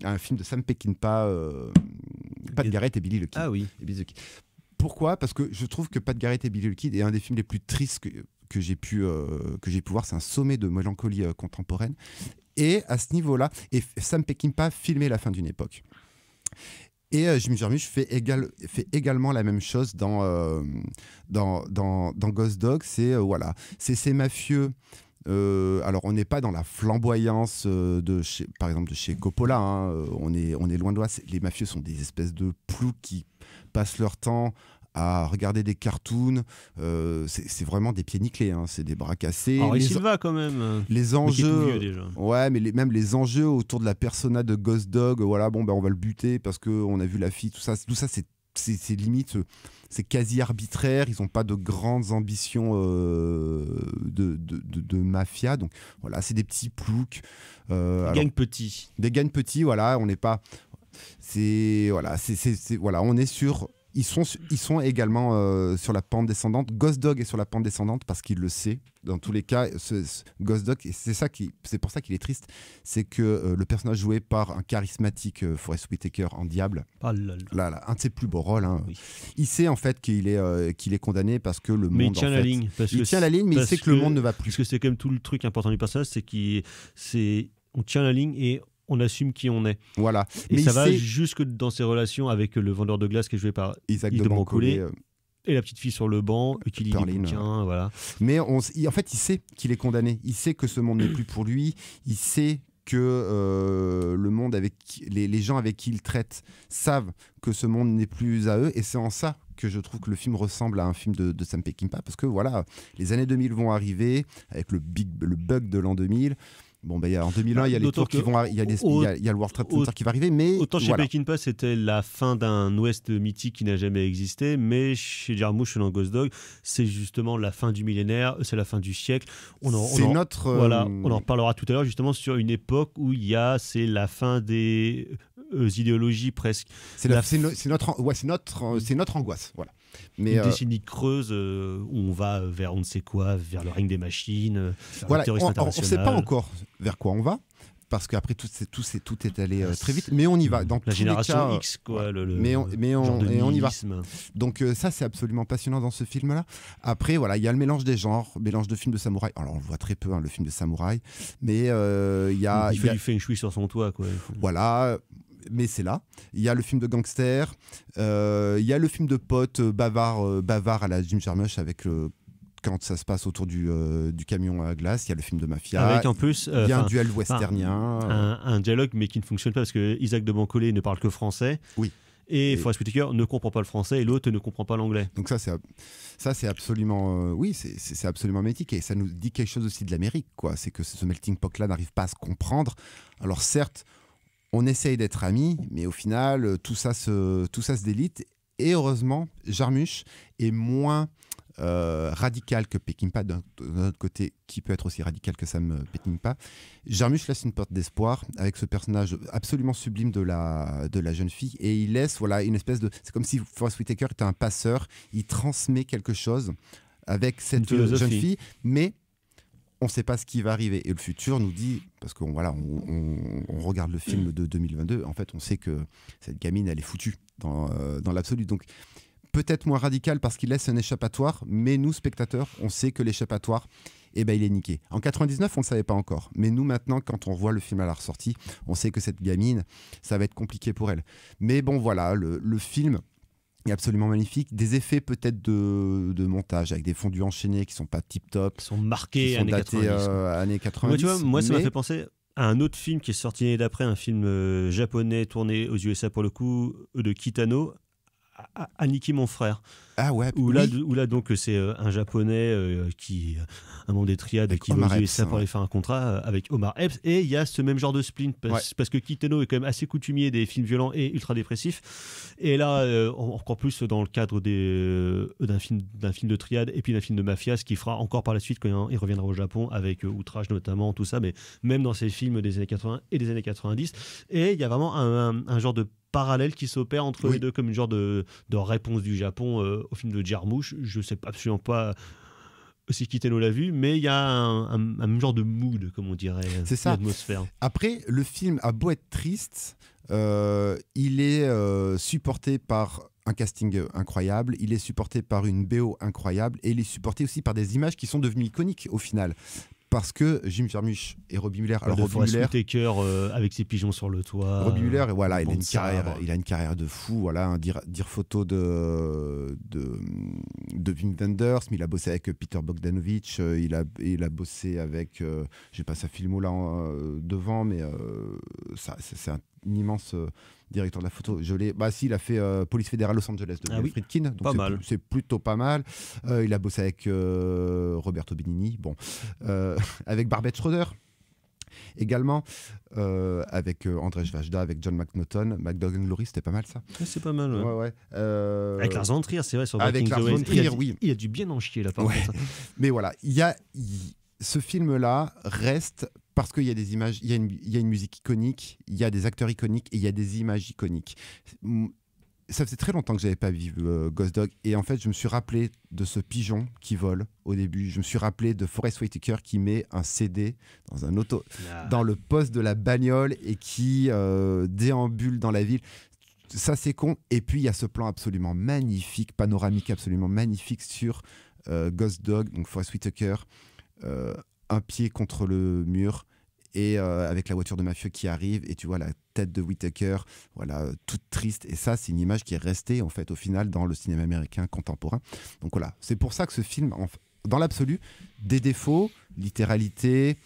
un film de Sam Peckinpah, Pat Garrett et Billy the Kid. Ah oui. Pourquoi ? Parce que je trouve que Pat Garrett et Billy the Kid est un des films les plus tristes que j'ai pu voir. C'est un sommet de mélancolie contemporaine. Et à ce niveau-là, et Sam Peckinpah filmait la fin d'une époque. Et Jim Jarmusch fait également la même chose dans Ghost Dog. C'est ces mafieux Alors, on n'est pas dans la flamboyance par exemple, de chez Coppola. Hein. On est loin de là. Les mafieux sont des espèces de ploucs qui passent leur temps à regarder des cartoons. C'est vraiment des pieds nickelés. Hein. C'est des bras cassés. Henri Silva, quand même. Les enjeux. Mais qui est tout vieux, déjà. Ouais, mais même les enjeux autour de la persona de Ghost Dog. Voilà, bon, ben, on va le buter parce qu'on a vu la fille. Tout ça, c'est limite. C'est quasi arbitraire, ils n'ont pas de grandes ambitions de mafia. Donc voilà, c'est des petits ploucs. Des gangs petits. Des gangs petits, voilà, on n'est pas. Voilà, on est sur. Ils sont également sur la pente descendante. Ghost Dog est sur la pente descendante parce qu'il le sait. Dans tous les cas, Ghost Dog, c'est pour ça qu'il est triste, c'est que le personnage joué par un charismatique Forest Whitaker en diable, un de ses plus beaux rôles, hein, oui. il sait en fait qu'il est condamné parce que le monde. Mais il tient la ligne. Il tient la ligne, mais il sait que le monde ne va plus. Parce que c'est quand même tout le truc important du personnage, c'est qu'on tient la ligne et on assume qui on est. Voilà. Et mais ça va jusque dans ses relations avec le vendeur de glace qui est joué par Isaac de Bancolé. Et la petite fille sur le banc, qui lit des bouquins, voilà. Mais en fait, il sait qu'il est condamné. Il sait que ce monde n'est plus pour lui. Il sait que le monde les gens avec qui il traite savent que ce monde n'est plus à eux. Et c'est en ça que je trouve que le film ressemble à un film de Sam Peckinpah. Parce que voilà, les années 2000 vont arriver avec le bug de l'an 2000. Bon, ben, en 2001, il y a les tours qui vont, il y a le World Trade Center qui va arriver, mais autant chez Peckinpah, c'était la fin d'un Ouest mythique qui n'a jamais existé, mais chez Jarmusch dans Ghost Dog, c'est justement la fin du millénaire, c'est la fin du siècle. On en reparlera tout à l'heure justement sur une époque où c'est la fin des idéologies presque. C'est notre angoisse, voilà. Mais une décennie creuse où on va vers on ne sait quoi, vers le règne des machines, voilà, le terrorisme international. On ne sait pas encore vers quoi on va, parce qu'après tout est allé très vite, mais on y va. Dans la tous génération les cas, X, quoi. On y va. Donc ça, c'est absolument passionnant dans ce film-là. Après, voilà, il y a le mélange des genres, mélange de films de samouraï. Alors on le voit très peu, hein, le film de samouraï, mais il fait du feng shui sur son toit, quoi. Voilà. Mais c'est là. Il y a le film de gangster, il y a le film de potes bavard à la Jim Jarmusch avec quand ça se passe autour du camion à glace. Il y a le film de mafia. Avec en plus, il y a un duel westernien. Un dialogue, mais qui ne fonctionne pas parce que Isaac de Bancolé ne parle que français. Oui. Et Forest Whitaker ne comprend pas le français et l'autre ne comprend pas l'anglais. Donc ça c'est absolument c'est absolument mythique et ça nous dit quelque chose aussi de l'Amérique, quoi. C'est que ce melting pot là n'arrive pas à se comprendre. Alors certes, on essaye d'être amis, mais au final, tout ça se délite. Et heureusement, Jarmusch est moins radical que Peckinpah, d'un autre côté, qui peut être aussi radical que Sam Peckinpah. Jarmusch laisse une porte d'espoir avec ce personnage absolument sublime de la jeune fille. Et il laisse une espèce de... C'est comme si Forest Whitaker était un passeur. Il transmet quelque chose avec cette jeune fille, mais... on ne sait pas ce qui va arriver. Et le futur nous dit, parce qu'on on regarde le film de 2022, en fait, on sait que cette gamine, elle est foutue dans l'absolu. Donc, peut-être moins radical parce qu'il laisse un échappatoire, mais nous, spectateurs, on sait que l'échappatoire, il est niqué. En 99, on ne le savait pas encore. Mais nous, maintenant, quand on voit le film à la ressortie, on sait que cette gamine, ça va être compliqué pour elle. Mais bon, voilà, le film... est absolument magnifique, des effets peut-être de montage avec des fondus enchaînés qui sont pas tip top, qui sont marqués, qui sont datés années 90. Ouais, tu vois, moi ça m'a fait penser à un autre film qui est sorti l'année d'après, un film japonais tourné aux USA pour le coup, de Kitano, Aniki mon frère. Ah ouais. Où là donc c'est un japonais un membre des triades avec qui va aux USA pour aller faire un contrat avec Omar Epps, et il y a ce même genre de splint parce que Kitano est quand même assez coutumier des films violents et ultra dépressifs, et là encore plus dans le cadre d'un film de triade et puis d'un film de mafia, ce qu'il fera encore par la suite quand il reviendra au Japon avec Outrage notamment, tout ça, mais même dans ces films des années 80 et des années 90, et il y a vraiment un genre de parallèle qui s'opère entre les deux, comme une genre de réponse du Japon au film de Jarmusch. Je sais absolument pas si Kitano l'a vu, mais il y a un genre de mood, comme on dirait, c'est ça, l'atmosphère. Après, le film a beau être triste, il est supporté par un casting incroyable, il est supporté par une BO incroyable, et il est supporté aussi par des images qui sont devenues iconiques au final. parce que Jim Jarmusch et Robbie Muller. Alors Robbie Forest Muller, Whitaker avec ses pigeons sur le toit. Robbie Muller, voilà, il a bon une carrière, sabre. il a une carrière de fou. Voilà, dire photo de Wim Wenders, mais il a bossé avec Peter Bogdanovich, il a bossé avec, j'ai pas sa filmo là devant, mais c'est un immense directeur de la photo. Il a fait Police fédérale Los Angeles de Wilfried Friedkin, donc pas mal. c'est plutôt pas mal. Il a bossé avec Roberto Benigni, avec Barbet Schroeder. Également avec Andrzej Wajda, avec John McNaughton, McDonald Glory, c'était pas mal ça. Ouais, c'est pas mal. Ouais. Ouais. Avec Lars von Trier, c'est vrai, sur Avec Breaking the Lars von Waves. Trier, oui. Il a dû bien en chier là, par Ouais. contre. Mais voilà, ce film-là reste parce qu'il y a des images, il y a une musique iconique, il y a des acteurs iconiques et il y a des images iconiques. Ça faisait très longtemps que j'avais pas vu Ghost Dog, et en fait je me suis rappelé de ce pigeon qui vole au début. Je me suis rappelé de Forest Whitaker qui met un CD dans le poste de la bagnole et qui déambule dans la ville. Ça c'est con. Et puis il y a ce plan absolument magnifique, panoramique absolument magnifique sur Ghost Dog, donc Forest Whitaker, un pied contre le mur. Et avec la voiture de mafieux qui arrive, et tu vois la tête de Whitaker, voilà, toute triste. Et ça, c'est une image qui est restée, en fait, au final, dans le cinéma américain contemporain. Donc voilà, c'est pour ça que ce film, dans l'absolu, des défauts, littéralité,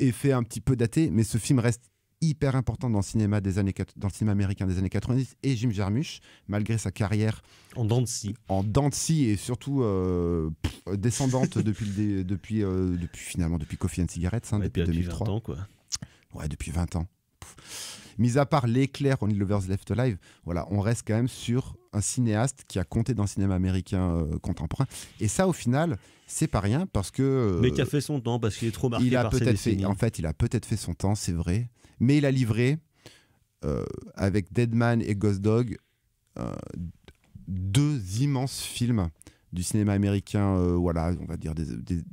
effet un petit peu daté, mais ce film reste hyper important dans le cinéma dans le cinéma américain des années 90. Et Jim Jarmusch, malgré sa carrière En dents de scie. et surtout descendante depuis Coffee and Cigarettes, depuis 2003. 20 ans, quoi. Ouais, depuis 20 ans. Mis à part l'éclair Only Lovers Left Alive, voilà, on reste quand même sur un cinéaste qui a compté dans le cinéma américain contemporain. Et ça, au final, c'est pas rien parce que... mais qui a fait son temps, parce qu'il est trop marqué par ses décennies. En fait, il a peut-être fait son temps, c'est vrai. Mais il a livré, avec Deadman et Ghost Dog, deux immenses films du cinéma américain, voilà, on va dire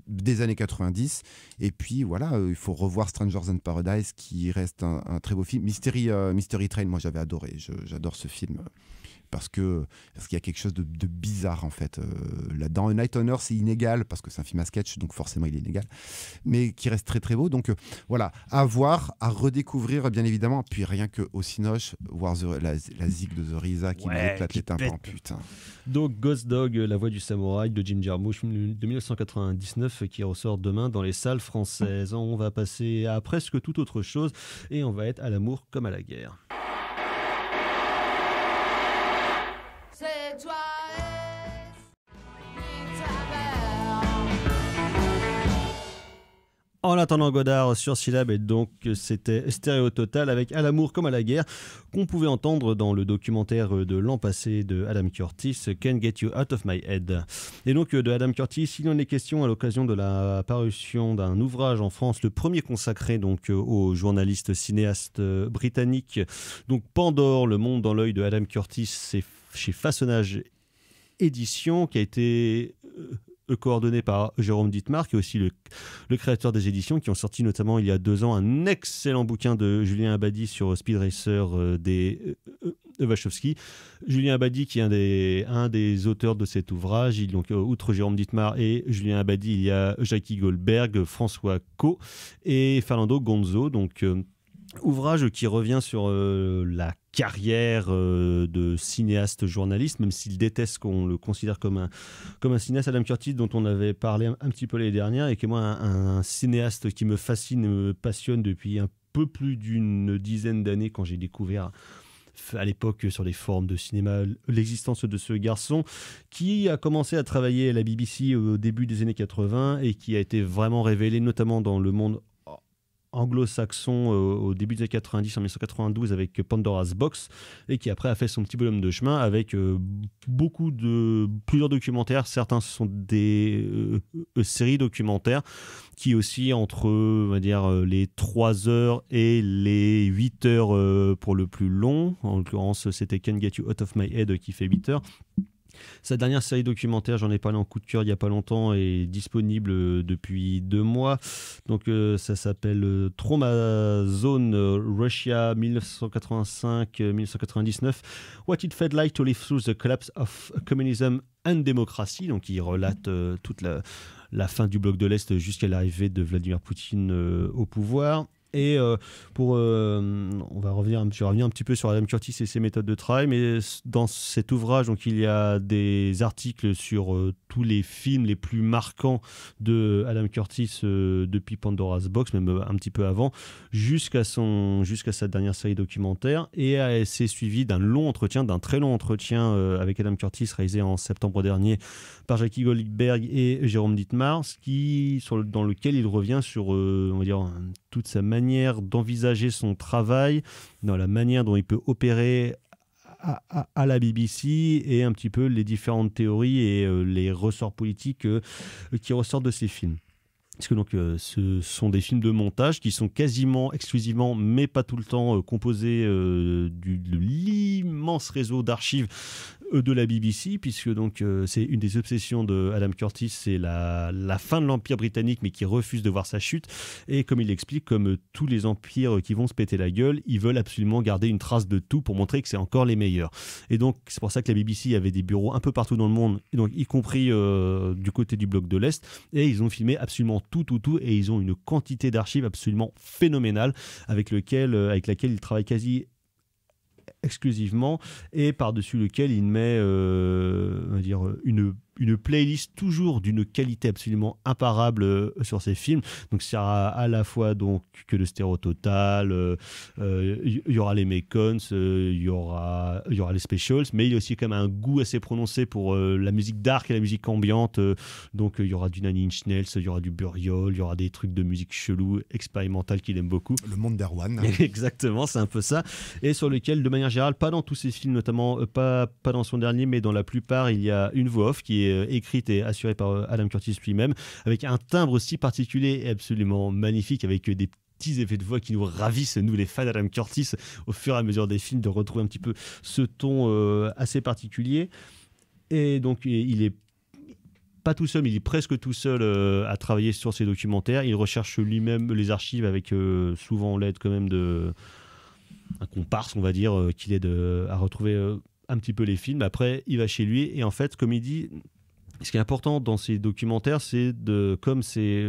des années 90. Et puis voilà, il faut revoir Strangers in Paradise, qui reste un très beau film. Mystery Train, moi j'avais adoré, j'adore ce film. Parce qu'il y a quelque chose de bizarre en fait là-dedans. A Night on Earth, c'est inégal parce que c'est un film à sketch, donc forcément il est inégal, mais qui reste très très beau. Donc voilà, à voir, à redécouvrir bien évidemment. Puis rien que au Cinoche, voir la zig de The Risa qui m'éclate les tympans, putain. Donc Ghost Dog, La Voix du Samouraï de Jim Jarmusch de 1999, qui ressort demain dans les salles françaises. On va passer à presque toute autre chose et on va être à l'amour comme à la guerre. C'est toi En attendant Godard sur Syllab, et donc c'était Stéréo Total avec À l'amour comme à la guerre, qu'on pouvait entendre dans le documentaire de l'an passé de Adam Curtis, Can't Get You Out of My Head. Et donc de Adam Curtis, il en est question à l'occasion de la parution d'un ouvrage en France, le premier consacré donc au journaliste cinéaste britannique. Donc Pandore, le monde dans l'œil de Adam Curtis, c'est chez Façonnage Édition, qui a été coordonné par Jérôme Dittmar, qui est aussi le créateur des éditions, qui ont sorti notamment il y a 2 ans un excellent bouquin de Julien Abadi sur Speed Racer des Wachowski. Julien Abadi qui est un des auteurs de cet ouvrage. Donc, outre Jérôme Dittmar et Julien Abadi, il y a Jackie Goldberg, François Co et Fernando Gonzo. Donc ouvrage qui revient sur la carrière de cinéaste journaliste, même s'il déteste qu'on le considère comme un cinéaste. Adam Curtis, dont on avait parlé un petit peu l'année dernière, et qui est moi un cinéaste qui me fascine et me passionne depuis un peu plus d'une dizaine d'années, quand j'ai découvert à l'époque sur les forums de cinéma l'existence de ce garçon qui a commencé à travailler à la BBC au début des années 80 et qui a été vraiment révélé notamment dans le monde anglo-saxon au début des années 90, en 1992, avec Pandora's Box, et qui après a fait son petit bonhomme de chemin avec plusieurs documentaires. Certains sont des séries documentaires qui aussi entre on va dire les 3 heures et les 8 heures pour le plus long. En l'occurrence, c'était Can't Get You Out of My Head qui fait 8 heures. Sa dernière série documentaire, j'en ai parlé en coup de cœur il n'y a pas longtemps, est disponible depuis 2 mois. Donc ça s'appelle Trauma Zone Russia 1985-1999. What it felt like to live through the collapse of communism and democracy. Donc il relate toute la fin du bloc de l'Est jusqu'à l'arrivée de Vladimir Poutine au pouvoir. Et on va revenir un petit peu sur Adam Curtis et ses méthodes de travail, mais dans cet ouvrage, donc, il y a des articles sur tous les films les plus marquants de Adam Curtis depuis Pandora's Box, même un petit peu avant, jusqu'à sa dernière série documentaire. Et c'est suivi d'un très long entretien avec Adam Curtis, réalisé en septembre dernier par Jackie Goldberg et Jérôme Dittmar, dans lequel il revient sur on va dire, toute sa manière d'envisager son travail, dans la manière dont il peut opérer à la BBC, et un petit peu les différentes théories et les ressorts politiques qui ressortent de ces films. Parce que donc, ce sont des films de montage qui sont quasiment exclusivement, mais pas tout le temps, composés de l'immense réseau d'archives de la BBC, puisque donc c'est une des obsessions de Adam Curtis, c'est la fin de l'Empire britannique, mais qui refuse de voir sa chute. Et comme il l'explique, comme tous les empires qui vont se péter la gueule, ils veulent absolument garder une trace de tout pour montrer que c'est encore les meilleurs. Et donc c'est pour ça que la BBC avait des bureaux un peu partout dans le monde, et donc y compris du côté du bloc de l'Est, et ils ont filmé absolument tout, et ils ont une quantité d'archives absolument phénoménale avec laquelle ils travaillent quasi exclusivement, et par-dessus lequel il met on va dire, une playlist toujours d'une qualité absolument imparable sur ces films. Donc il y aura à la fois donc que le stéréo total, il y aura les Mekons, il y aura les specials, mais il y a aussi quand même un goût assez prononcé pour la musique dark et la musique ambiante. Donc il y aura du Nine Inch Nails, il y aura du Burial, il y aura des trucs de musique chelou, expérimentale qu'il aime beaucoup. Le monde d'Erwan. Exactement, c'est un peu ça. Et sur lequel, de manière générale, pas dans tous ces films, notamment pas dans son dernier, mais dans la plupart, il y a une voix off qui est écrite et assurée par Adam Curtis lui-même, avec un timbre si particulier et absolument magnifique, avec des petits effets de voix qui nous ravissent, nous les fans d'Adam Curtis, au fur et à mesure des films, de retrouver un petit peu ce ton assez particulier. Et donc il est pas tout seul, mais il est presque tout seul à travailler sur ces documentaires. Il recherche lui-même les archives, avec souvent l'aide quand même de un comparse, on va dire, qui l'aide à retrouver un petit peu les films. Après, il va chez lui, et en fait, comme il dit, ce qui est important dans ces documentaires, c'est comme c'est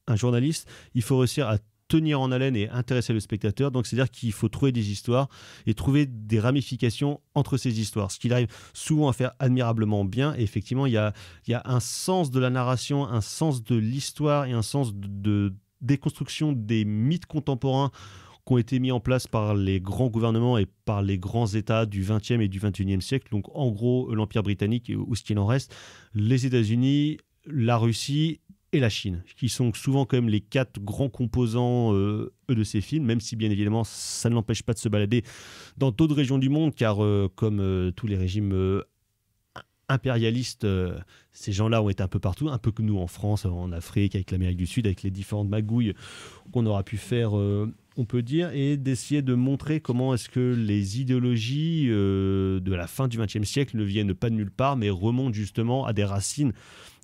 un journaliste, il faut réussir à tenir en haleine et intéresser le spectateur. Donc c'est-à-dire qu'il faut trouver des histoires et trouver des ramifications entre ces histoires, ce qu'il arrive souvent à faire admirablement bien. Et effectivement, il y a un sens de la narration, un sens de l'histoire et un sens de déconstruction des mythes contemporains qui ont été mis en place par les grands gouvernements et par les grands États du XXe et du XXIe siècle. Donc en gros, l'Empire britannique, ou ce qu'il en reste, les États-Unis, la Russie et la Chine, qui sont souvent quand même les 4 grands composants de ces films, même si bien évidemment ça ne l'empêche pas de se balader dans d'autres régions du monde, car comme tous les régimes impérialistes, ces gens-là ont été un peu partout, un peu comme nous en France, en Afrique, avec l'Amérique du Sud, avec les différentes magouilles qu'on aura pu faire, on peut dire, et d'essayer de montrer comment est-ce que les idéologies de la fin du XXe siècle ne viennent pas de nulle part, mais remontent justement à des racines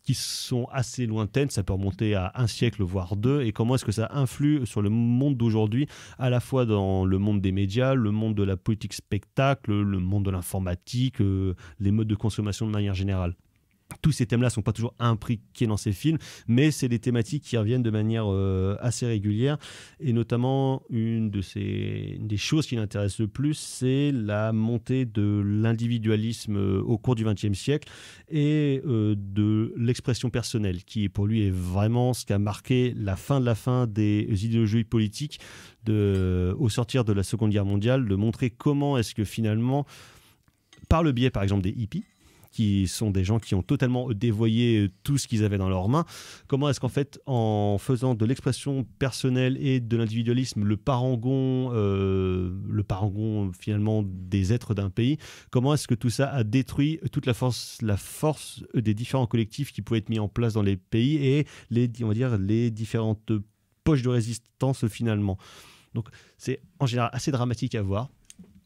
qui sont assez lointaines. Ça peut remonter à un siècle, voire 2, et comment est-ce que ça influe sur le monde d'aujourd'hui, à la fois dans le monde des médias, le monde de la politique spectacle, le monde de l'informatique, les modes de consommation de manière générale. Tous ces thèmes-là ne sont pas toujours imbriqués dans ces films, mais c'est des thématiques qui reviennent de manière assez régulière. Et notamment, une des choses qui l'intéresse le plus, c'est la montée de l'individualisme au cours du XXe siècle et de l'expression personnelle, qui pour lui est vraiment ce qui a marqué la fin des idéologies politiques au sortir de la Seconde Guerre mondiale, de montrer comment est-ce que finalement, par le biais par exemple des hippies, qui sont des gens qui ont totalement dévoyé tout ce qu'ils avaient dans leurs mains. Comment est-ce qu'en fait, en faisant de l'expression personnelle et de l'individualisme le parangon finalement des êtres d'un pays, comment est-ce que tout ça a détruit toute la force des différents collectifs qui pouvaient être mis en place dans les pays et les différentes poches de résistance finalement. Donc c'est en général assez dramatique à voir.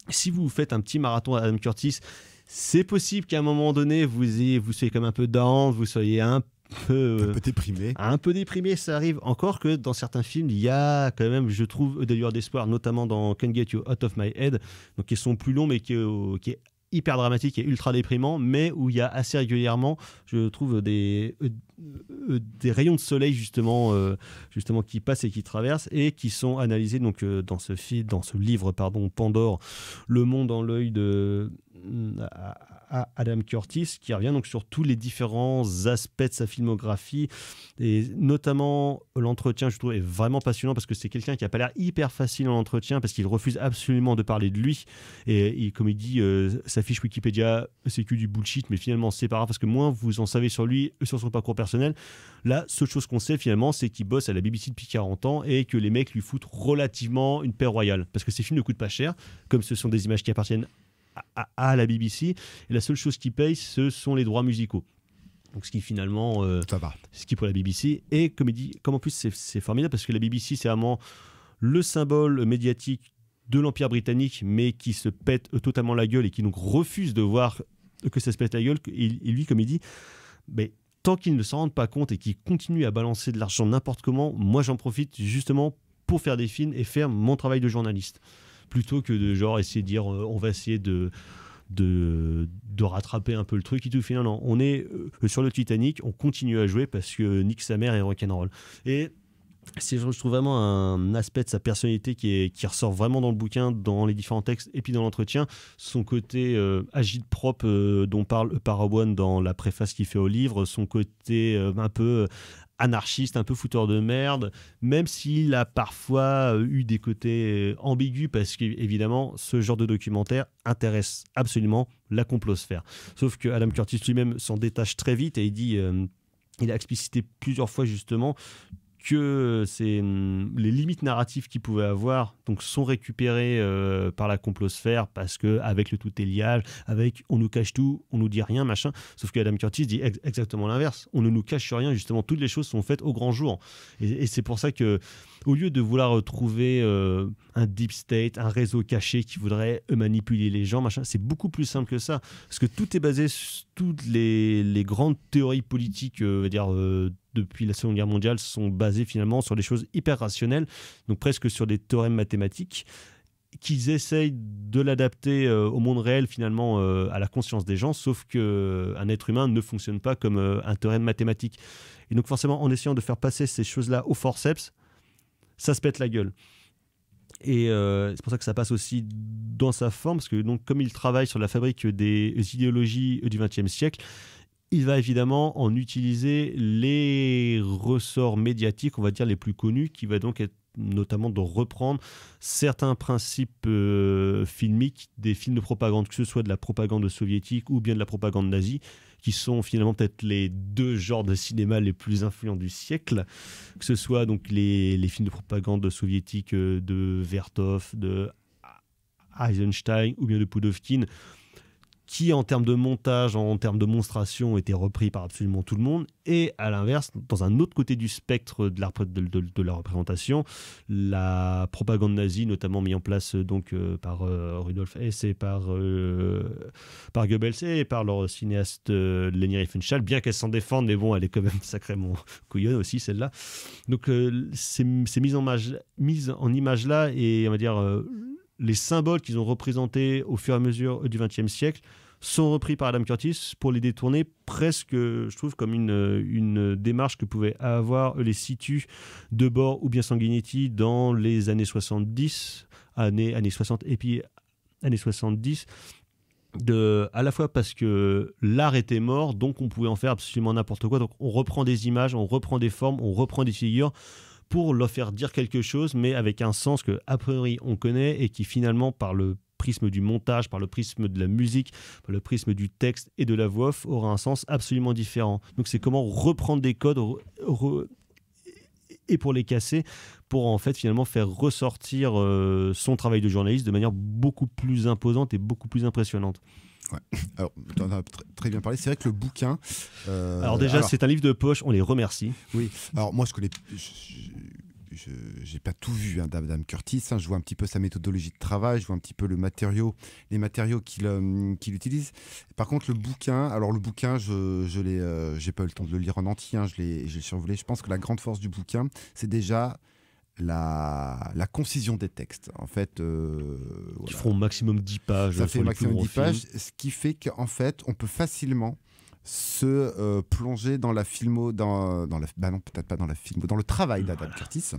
Si vous faites un petit marathon à Adam Curtis, c'est possible qu'à un moment donné, vous soyez comme un peu down, vous soyez un peu déprimé. Un peu déprimé, ça arrive. Encore que dans certains films, il y a quand même, je trouve, des lueurs d'espoir, notamment dans Can't Get You Out of My Head, donc qui sont plus longs, mais qui est hyper dramatique et ultra déprimant, mais où il y a assez régulièrement, je trouve, des rayons de soleil justement qui passent et qui traversent et qui sont analysés donc dans ce livre Pandore, Le monde dans l'œil de Adam Curtis, qui revient donc sur tous les différents aspects de sa filmographie, et notamment l'entretien, je trouve, est vraiment passionnant parce que c'est quelqu'un qui n'a pas l'air hyper facile en entretien parce qu'il refuse absolument de parler de lui, et comme il dit, sa fiche Wikipédia c'est que du bullshit, mais finalement c'est pas grave parce que moins vous en savez sur lui, sur son parcours personnel. La seule chose qu'on sait finalement, c'est qu'il bosse à la BBC depuis 40 ans et que les mecs lui foutent relativement une paix royale parce que ces films ne coûtent pas cher, comme ce sont des images qui appartiennent à la BBC, et la seule chose qui paye, ce sont les droits musicaux. Donc ce qui finalement, ça va. Ce qui pour la BBC, et comme en plus c'est formidable parce que la BBC c'est vraiment le symbole médiatique de l'Empire britannique, mais qui se pète totalement la gueule et qui donc refuse de voir que ça se pète la gueule. Et lui, comme il dit, mais tant qu'ils ne s'en rendent pas compte et qu'ils continuent à balancer de l'argent n'importe comment, moi j'en profite justement pour faire des films et faire mon travail de journaliste, plutôt que de genre essayer de dire on va essayer de rattraper un peu le truc et tout. Finalement, on est sur le Titanic, on continue à jouer parce que nique sa mère et rock'n'roll. Et je trouve vraiment un aspect de sa personnalité qui ressort vraiment dans le bouquin, dans les différents textes et puis dans l'entretien. Son côté agite-propre dont parle Parawan dans la préface qu'il fait au livre, son côté un peu anarchiste, un peu fouteur de merde, même s'il a parfois eu des côtés ambigus parce qu'évidemment ce genre de documentaire intéresse absolument la complosphère. Sauf que Adam Curtis lui-même s'en détache très vite et il dit, il a explicité plusieurs fois justement que les limites narratives qu'il pouvait avoir donc sont récupérées par la complosphère parce que avec le tout est liage, avec on nous cache tout, on nous dit rien, machin. Sauf que Adam Curtis dit exactement l'inverse. On ne nous cache rien, justement, toutes les choses sont faites au grand jour. Et c'est pour ça que, au lieu de vouloir trouver un deep state, un réseau caché qui voudrait manipuler les gens, machin, c'est beaucoup plus simple que ça. Parce que tout est basé sur toutes les grandes théories politiques, depuis la Seconde Guerre mondiale, sont basées finalement sur des choses hyper rationnelles, donc presque sur des théorèmes mathématiques, qu'ils essayent de l'adapter au monde réel, finalement, à la conscience des gens, sauf qu'un être humain ne fonctionne pas comme un théorème mathématique. Et donc forcément, en essayant de faire passer ces choses-là au forceps, ça se pète la gueule. Et c'est pour ça que ça passe aussi dans sa forme, parce que donc, comme il travaille sur la fabrique des idéologies du XXe siècle, il va évidemment en utiliser les ressorts médiatiques, on va dire les plus connus, qui va donc être notamment de reprendre certains principes filmiques des films de propagande, que ce soit de la propagande soviétique ou bien de la propagande nazie, qui sont finalement peut-être les deux genres de cinéma les plus influents du siècle, que ce soit donc les films de propagande soviétique de Vertov, de Eisenstein ou bien de Pudovkin, qui en termes de montage, en termes de monstration, étaient repris par absolument tout le monde. Et à l'inverse, dans un autre côté du spectre de la représentation, la propagande nazie, notamment mise en place donc, par Rudolf Hess et par Goebbels et par leur cinéaste Leni Riefenstahl, bien qu'elle s'en défende, mais bon, elle est quand même sacrément couillonne aussi, celle-là. Donc ces mises en image là, et on va dire les symboles qu'ils ont représentés au fur et à mesure du XXe siècle sont repris par Adam Curtis pour les détourner presque, je trouve, comme une démarche que pouvaient avoir les situs Debord ou bien Sanguinetti dans les années 70, années 60 et puis années 70, à la fois parce que l'art était mort, donc on pouvait en faire absolument n'importe quoi. Donc on reprend des images, on reprend des formes, on reprend des figures pour leur faire dire quelque chose, mais avec un sens que a priori on connaît et qui finalement, par le prisme du montage, par le prisme de la musique, par le prisme du texte et de la voix off, aura un sens absolument différent. Donc c'est comment reprendre des codes et pour les casser, pour en fait finalement faire ressortir son travail de journaliste de manière beaucoup plus imposante et beaucoup plus impressionnante. Ouais. Alors, tu en as très bien parlé. C'est vrai que le bouquin... alors déjà, c'est un livre de poche, on les remercie. Oui, alors moi je connais... J'ai pas tout vu d'Adam Curtis, je vois un petit peu sa méthodologie de travail, je vois un petit peu les matériaux qu'il utilise. Par contre, le bouquin, j'ai pas eu le temps de le lire en entier, je l'ai survolé. Je pense que la grande force du bouquin, c'est déjà la concision des textes. En fait, Qui voilà. feront maximum 10 pages. Ça sur fait les maximum plus 10 gros pages, films. ce qui fait qu'en fait, on peut facilement se plonger dans la filmo, dans non, peut-être pas dans la filmo, dans le travail d'Adam Curtis.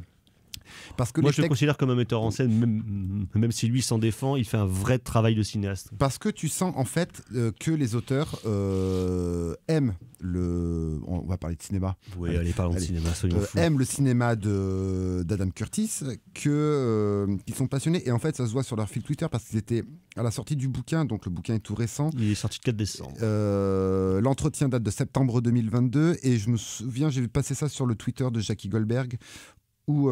Parce que Moi, les je le textes- considère comme un metteur en scène, même si lui s'en défend, il fait un vrai travail de cinéaste. Parce que tu sens en fait que les auteurs aiment on va parler de cinéma. Oui, allez, parlons de Allez. cinéma, soyons fous. Aiment le cinéma d'Adam Curtis, qu'ils sont passionnés. Et en fait, ça se voit sur leur fil Twitter parce qu'ils étaient à la sortie du bouquin, donc le bouquin est tout récent. Il est sorti le 4 décembre. L'entretien date de septembre 2022 et je me souviens, j'ai vu passer ça sur le Twitter de Jackie Goldberg ou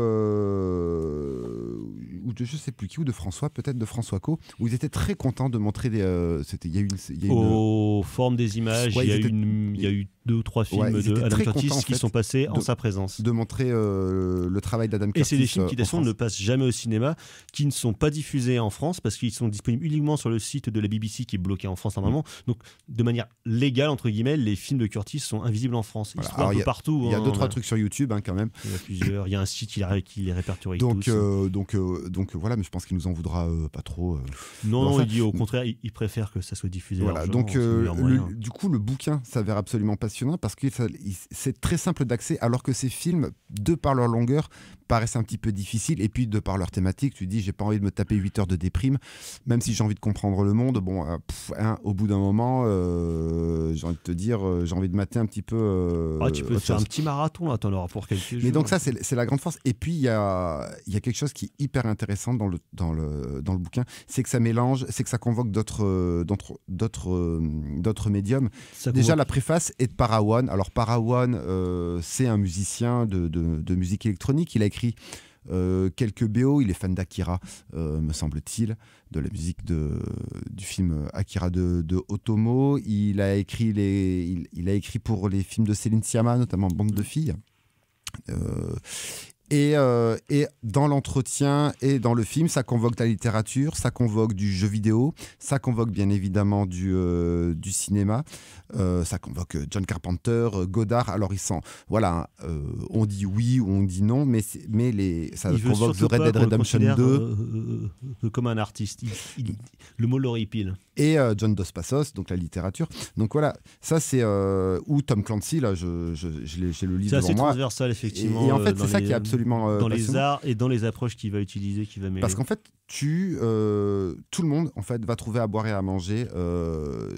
de je sais plus qui, ou de François, peut-être de François Co, où ils étaient très contents de montrer il y a une Aux formes des images, Ouais, il ils y a eu 2 ou 3 films Ouais, ils de étaient Adam très Curtis contents, en qui fait, sont passés en sa présence. de montrer le travail d'Adam Curtis. Et c'est des films qui, de toute en façon, France. ne passent jamais au cinéma, qui ne sont pas diffusés en France parce qu'ils sont disponibles uniquement sur le site de la BBC qui est bloqué en France normalement. Donc, de manière légale, entre guillemets, les films de Curtis sont invisibles en France. Ils Voilà. se trouvent Alors, un peu partout. Il y a hein. 2-3 trucs sur YouTube quand même. Il y a plusieurs. Il y a un site qui les répertorie Donc, tous. donc voilà, mais je pense qu'il nous en voudra pas trop. Non, enfin, il dit au contraire, il préfère que ça soit diffusé. Voilà, largement, donc c'est le meilleur moyen. du coup, le bouquin s'avère absolument passionnant parce que c'est très simple d'accès, alors que ces films, de par leur longueur, paraissent un petit peu difficiles. Et puis, de par leur thématique, tu dis, j'ai pas envie de me taper 8 heures de déprime, même si j'ai envie de comprendre le monde. Bon, au bout d'un moment, j'ai envie de te dire, j'ai envie de mater un petit peu. Tu peux autre faire un chose. petit marathon, là, t'en auras pour quelques jours. Mais donc ça, c'est la grande force. Et puis, il y a quelque chose qui est hyper intéressant dans le bouquin, c'est que ça mélange, c'est que ça convoque d'autres médiums. Ça Déjà, convoque- la préface est de Parawan. Alors, Parawan, c'est un musicien de musique électronique. Il a écrit quelques BO. Il est fan d'Akira, me semble-t-il, de la musique du film Akira de Otomo. Il a écrit pour les films de Céline Sciamma, notamment Bande de filles. Et dans l'entretien et dans le film, ça convoque de la littérature, ça convoque du jeu vidéo, ça convoque bien évidemment du cinéma, ça convoque John Carpenter, Godard. Alors ils sont, voilà, on dit oui ou on dit non, mais ça il veut convoque The surtout Red pas Dead qu'on le Redemption considère, 2 comme un artiste. Le mot l'horripile. et John Dos Passos, donc la littérature. Donc voilà, ça c'est ou Tom Clancy, là j'ai le livre C'est assez devant moi. transversal, effectivement. Et en fait, dans c'est ça les- qui est absolument dans les passionnant. arts et dans les approches qu'il va utiliser, qu'il va mêler. Parce qu'en fait, tout le monde en fait va trouver à boire et à manger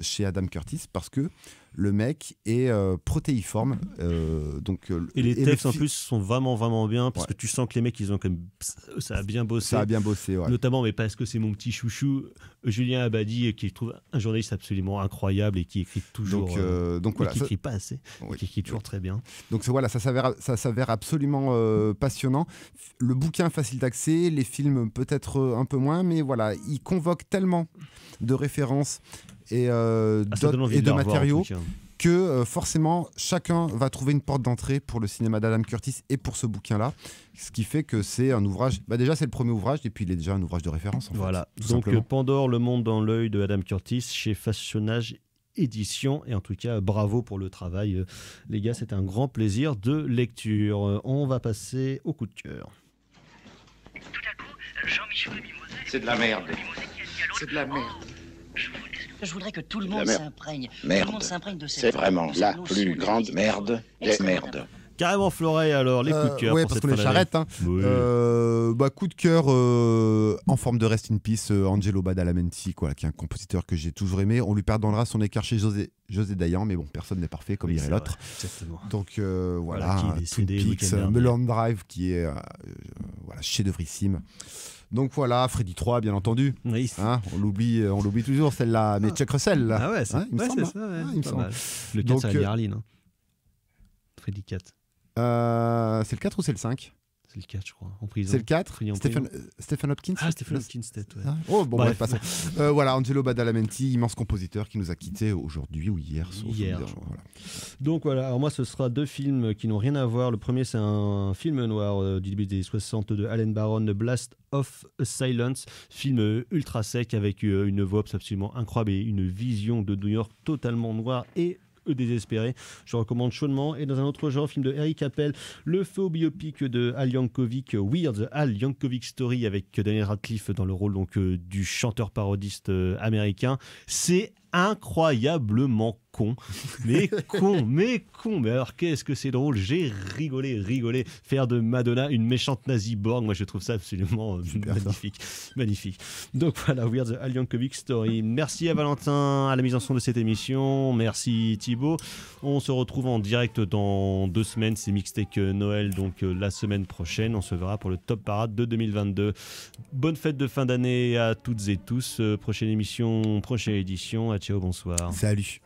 chez Adam Curtis parce que le mec est protéiforme. Et les le textes en fi- plus sont vraiment vraiment bien parce Ouais. que tu sens que les mecs ils ont quand même ça a bien bossé. ça a bien bossé. Ouais. Notamment, mais parce que c'est mon petit chouchou, Julien Abadi, qui je trouve un journaliste absolument incroyable et qui écrit toujours. Donc et voilà. qui ça- écrit pas assez, Oui. qui écrit toujours très bien. Donc voilà, ça s'avère absolument passionnant. Le bouquin facile d'accès, les films peut-être un peu moins, mais voilà, il convoque tellement de références et, Ça donne envie et de de le revoir, en matériaux tout cas. que forcément chacun va trouver une porte d'entrée pour le cinéma d'Adam Curtis et pour ce bouquin-là, ce qui fait que c'est un ouvrage, déjà c'est le premier ouvrage et puis il est déjà un ouvrage de référence en Voilà. fait, tout Donc simplement. Pandore, le monde dans l'œil de Adam Curtis chez Façonnage Édition, et en tout cas bravo pour le travail les gars, c'était un grand plaisir de lecture. On va passer au coup de cœur. C'est de la merde. C'est de la merde. Je voudrais que tout le La monde merde. s'imprègne. Tout Merde. le monde s'imprègne de cette C'est vraiment de cette la notion plus de grande justice. merde des Extrêmement merdes. Carrément Floret, alors les coups de cœur. Ouais, pour parce cette qu'on fin les d'année. charrette. Hein. Oui. Coup de cœur en forme de Rest in Peace, Angelo Badalamenti, quoi, qui est un compositeur que j'ai toujours aimé. On lui pardonnera son écart chez José Dayan, mais bon, personne n'est parfait, comme Oui, dirait c'est l'autre. vrai, exactement. Donc Voilà, qui est voilà, Twin décédé le Peaks, week-end dernier. Mulholland Drive, qui est voilà, chef-d'œuvrissime. Donc voilà, Freddy 3, bien entendu. Oui. Hein, on l'oublie toujours celle-là, mais Chuck Russell, là. Ah ouais, Hein, il me semble, c'est ça. Ouais, hein, il me pas semble. mal. Le 4, Donc, c'est la Mirline. Hein. Freddy 4. C'est le 4 ou c'est le 5 C'est le 4, je crois. En prison. C'est le 4 Freddy en Stephen, prison. Stephen Hopkins. Ah, Stephen Hopkins, peut-être. Ouais. Ah, oh, bon, bref, Bref. passons. Voilà, Angelo Badalamenti, immense compositeur qui nous a quittés aujourd'hui ou hier. sauf Hier, dire, je crois. voilà. Donc voilà, alors moi ce sera deux films qui n'ont rien à voir. Le premier c'est un film noir du début des 60 de Allen Baron, Blast of Silence, film ultra sec avec une voix absolument incroyable et une vision de New York totalement noire et désespérés. Je recommande chaudement. Et dans un autre genre, film de Eric Appel, le faux biopic de Al Yankovic, Weird, The Al Yankovic Story, avec Daniel Radcliffe dans le rôle donc, du chanteur parodiste américain. C'est incroyablement con, mais mais alors qu'est-ce que c'est drôle, j'ai rigolé, faire de Madonna une méchante nazie Borg, moi je trouve ça absolument magnifique. Donc voilà, Weird The Al Yankovic Story. Merci à Valentin à la mise en son de cette émission, merci Thibaut, on se retrouve en direct dans 2 semaines, c'est Mixtape Noël, donc la semaine prochaine, on se verra pour le Top Parade de 2022. Bonne fête de fin d'année à toutes et tous, prochaine émission, prochaine édition, ciao, bonsoir. Salut.